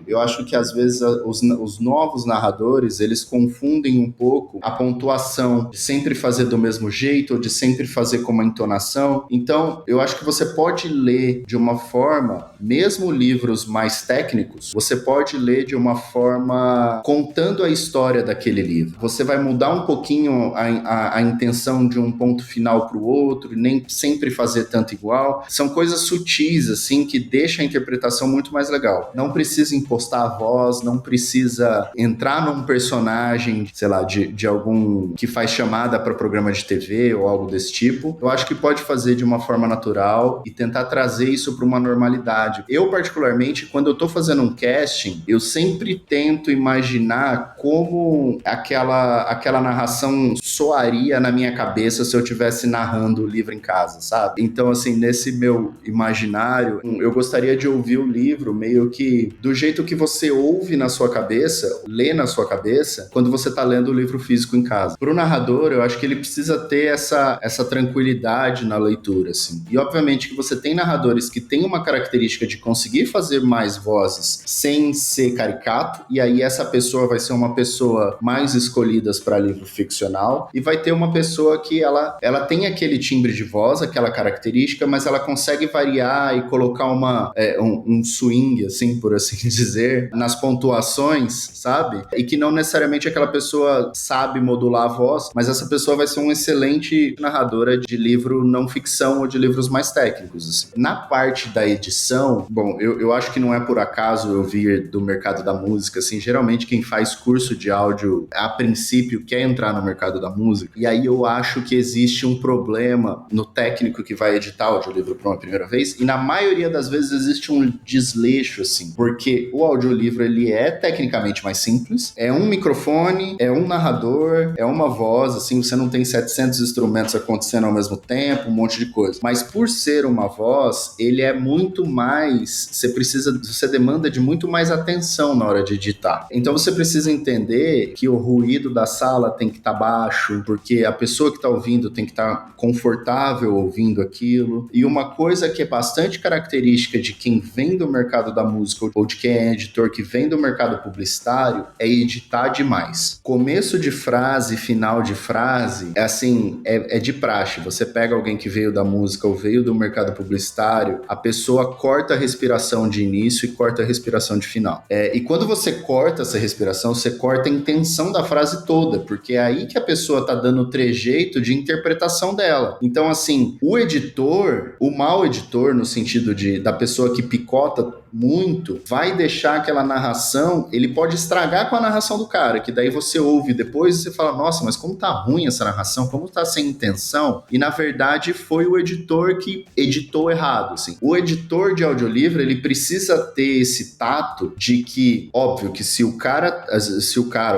às vezes os novos narradores, eles confundem um pouco a pontuação de sempre fazer do mesmo jeito ou de sempre fazer com uma entonação. Então, eu acho que você pode ler de uma forma, mesmo livros mais técnicos, você pode ler de uma forma contando a história daquele livro. Você vai mudar um pouquinho a intenção de um ponto final para o outro, nem sempre fazer tanto igual. São coisas sutis, assim, que deixam a interpretação muito mais legal. Não precisa impostar a voz, não precisa entrar num personagem, sei lá, de algum que faz chamada para programa de TV ou algo desse tipo. Eu acho que pode fazer de uma forma natural e tentar trazer isso para uma normalidade. Eu, particularmente, quando eu tô fazendo um casting, eu sempre tento imaginar como aquela narração soaria na minha cabeça se eu estivesse narrando o livro em casa, sabe? Então, assim, nesse meu imaginário, eu gostaria de ouvir o livro meio que do jeito que você ouve na sua cabeça, lê na sua cabeça, quando você tá lendo o livro físico em casa. Pro narrador, eu acho que ele precisa ter essa tranquilidade na leitura, assim. E, obviamente, que você tem narradores que têm uma característica de conseguir fazer mais vozes sem ser caricato, e aí essa pessoa vai ser uma pessoa mais escolhida para livro ficcional, e vai ter uma pessoa que ela tem aquele timbre de voz, aquela característica, mas ela consegue variar e colocar um swing, assim, por assim dizer, nas pontuações, sabe? E que não necessariamente aquela pessoa sabe modular a voz, mas essa pessoa vai ser uma excelente narradora de livro não ficção ou de livros mais técnicos, assim. Na parte da edição, bom, eu acho que não é por acaso eu vir do mercado da música, assim, geralmente quem faz curso de áudio, a princípio, quer entrar no mercado da música, e aí eu acho que existe um problema no técnico que vai editar o audiolivro por uma primeira vez, e na maioria das vezes existe um desleixo, assim, porque o audiolivro, ele é tecnicamente mais simples, é um microfone, é um narrador, é uma voz, assim, você não tem 700 instrumentos acontecendo ao mesmo tempo, um monte de coisa, mas por ser uma voz, ele é muito mais, você demanda de muito mais atenção na hora de editar. Então você precisa entender que o ruído da sala tem que estar baixo, porque a pessoa que está ouvindo tem que estar confortável ouvindo aquilo. E uma coisa que é bastante característica de quem vem do mercado da música ou de quem é editor que vem do mercado publicitário é editar demais. Começo de frase, final de frase, é assim, é de praxe. Você pega alguém que veio da música ou veio do mercado publicitário, a pessoa corta a respiração de início e corta a respiração de final. E quando você corta essa respiração, você corta a intenção da frase toda, porque é aí que a pessoa está dando o trejeito de interpretação dela. Então, assim, o editor, o mau editor, no sentido da pessoa que picota muito, vai deixar aquela narração, ele pode estragar com a narração do cara, que daí você ouve depois e você fala, nossa, mas como tá ruim essa narração, como tá sem intenção, e na verdade foi o editor que editou errado, assim. O editor de audiolivro, ele precisa ter esse tato de que, óbvio que se o cara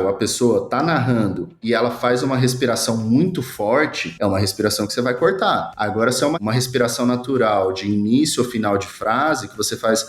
ou a pessoa tá narrando e ela faz uma respiração muito forte, é uma respiração que você vai cortar. Agora, se é uma respiração natural de início ou final de frase, que você faz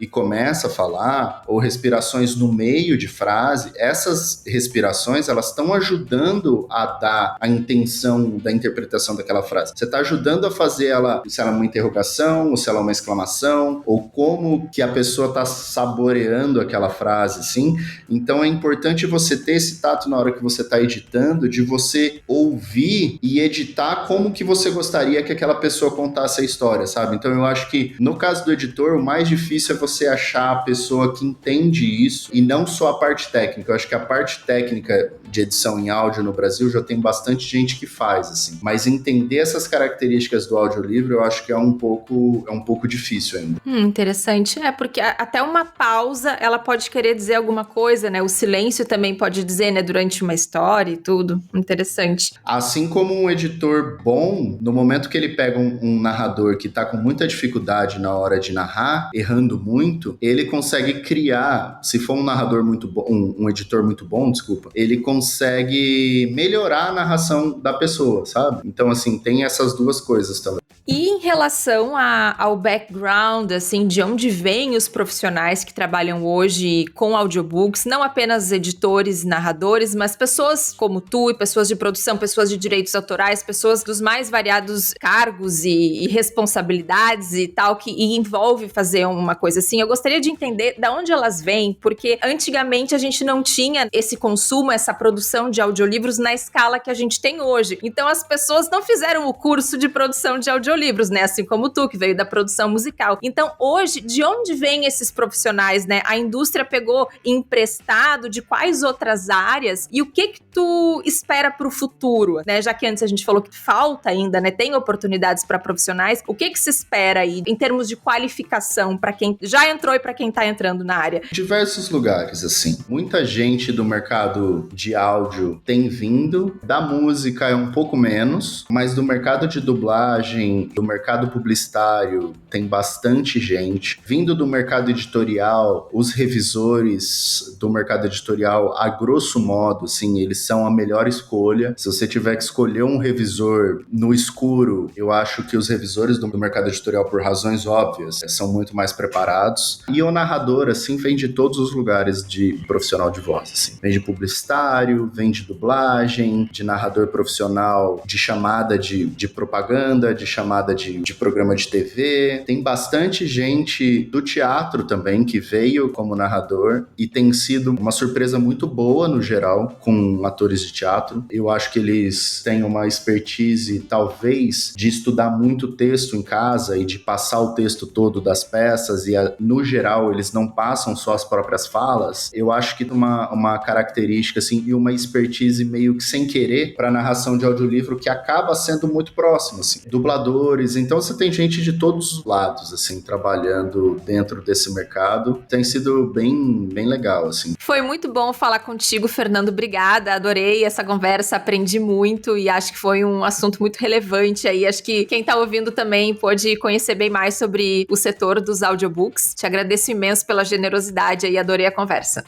e começa a falar, ou respirações no meio de frase, essas respirações, elas estão ajudando a dar a intenção da interpretação daquela frase. Você está ajudando a fazer ela, se ela é uma interrogação, ou se ela é uma exclamação, ou como que a pessoa está saboreando aquela frase, assim. Então é importante você ter esse tato na hora que você está editando, de você ouvir e editar como que você gostaria que aquela pessoa contasse a história, sabe? Então eu acho que, no caso do editor, o mais difícil é você achar a pessoa que entende isso e não só a parte técnica. Eu acho que a parte técnica de edição em áudio no Brasil já tem bastante gente que faz, assim. Mas entender essas características do audiolivro eu acho que é um pouco difícil ainda. Interessante. Porque até uma pausa, ela pode querer dizer alguma coisa, né? O silêncio também pode dizer, né? Durante uma história e tudo. Interessante. Assim como um editor bom, no momento que ele pega um narrador que tá com muita dificuldade na hora de narrar, errando muito, ele consegue criar, se for um narrador muito bom, um editor muito bom, desculpa, ele consegue melhorar a narração da pessoa, sabe? Então, assim, tem essas duas coisas também. E em relação ao background, assim, de onde vêm os profissionais que trabalham hoje com audiobooks, não apenas editores e narradores, mas pessoas como tu e pessoas de produção, pessoas de direitos autorais, pessoas dos mais variados cargos e responsabilidades e tal, que envolve fazer uma coisa assim. Eu gostaria de entender de onde elas vêm, porque antigamente a gente não tinha esse consumo, essa produção de audiolivros na escala que a gente tem hoje. Então as pessoas não fizeram o curso de produção de audiolivros, né? Assim como tu, que veio da produção musical. Então hoje, de onde vêm esses profissionais, né? A indústria pegou emprestado de quais outras áreas e o que tu espera pro futuro, né? Já que antes a gente falou que falta ainda, né? Tem oportunidades para profissionais. O que se espera aí em termos de qualificação para quem já entrou e para quem tá entrando na área? Diversos lugares, assim. Muita gente do mercado de áudio tem vindo, da música é um pouco menos, mas do mercado de dublagem, do mercado publicitário, tem bastante gente. Vindo do mercado editorial, os revisores do mercado editorial, a grosso modo, assim, eles são a melhor escolha. Se você tiver que escolher um revisor no escuro, eu acho que os revisores do mercado editorial, por razões óbvias, são muito mais preparados. E o narrador, assim, vem de todos os lugares de profissional de voz, assim. Vem de publicitário, vem de dublagem, de narrador profissional, de chamada de propaganda, de chamada de programa de TV. Tem bastante gente do teatro também que veio como narrador e tem sido uma surpresa muito boa, no geral, com atores de teatro. Eu acho que eles têm uma expertise, talvez, de estudar muito texto em casa e de passar o texto todo das peças e, no geral, eles não passam só as próprias falas. Eu acho que uma característica, assim, e uma expertise meio que sem querer para narração de audiolivro que acaba sendo muito próximo, assim. Dubladores, então você tem gente de todos os lados, assim, trabalhando dentro desse mercado. Tem sido bem legal, assim. Foi muito bom falar contigo, Fernando. Obrigada, adorei essa conversa, aprendi muito e acho que foi um assunto muito relevante aí. Acho que quem tá ouvindo também pôde conhecer bem mais sobre o setor dos audiobooks. Te agradeço imenso pela generosidade aí, adorei a conversa.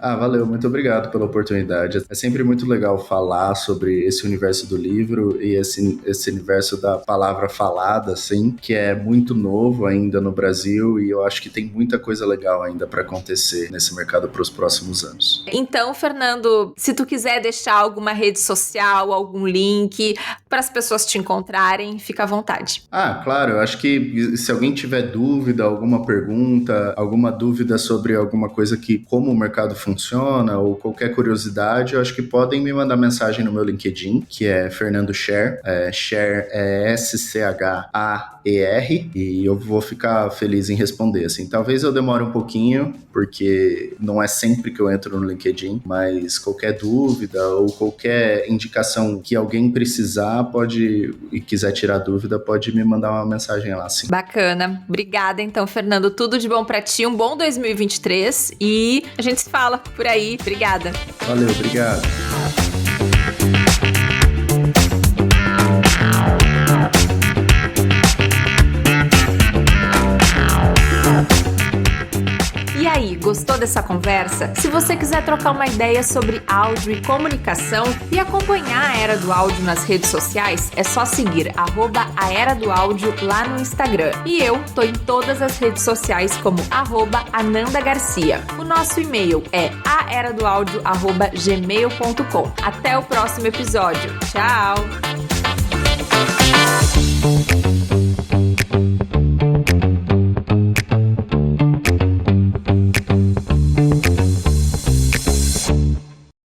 Valeu, muito obrigado pela oportunidade. É sempre muito legal falar sobre esse universo do livro e esse universo da palavra falada, assim, que é muito novo ainda no Brasil e eu acho que tem muita coisa legal ainda para acontecer nesse mercado para os próximos anos. Então, Fernando, se tu quiser deixar alguma rede social, algum link para as pessoas te encontrarem, fica à vontade. Claro, eu acho que se alguém tiver dúvida, alguma pergunta, alguma dúvida sobre alguma coisa como o mercado funciona ou qualquer curiosidade, eu acho que podem me mandar mensagem no meu LinkedIn, que é Fernando Scher. Scher é SCHAER, e eu vou ficar feliz em responder, assim. Talvez eu demore um pouquinho, porque não é sempre que eu entro no LinkedIn, mas qualquer dúvida ou qualquer indicação que alguém precisar e quiser tirar dúvida, pode me mandar uma mensagem lá, sim. Bacana. Obrigada, então, Fernando. Tudo de bom pra ti, um bom 2023 e a gente se fala por aí. Obrigada. Valeu, obrigado. E aí, gostou dessa conversa? Se você quiser trocar uma ideia sobre áudio e comunicação e acompanhar a Era do Áudio nas redes sociais, é só seguir @aeradoaudio lá no Instagram. E eu tô em todas as redes sociais como @AnandaGarcia. O nosso e-mail é aeradoaudio@gmail.com. Até o próximo episódio. Tchau!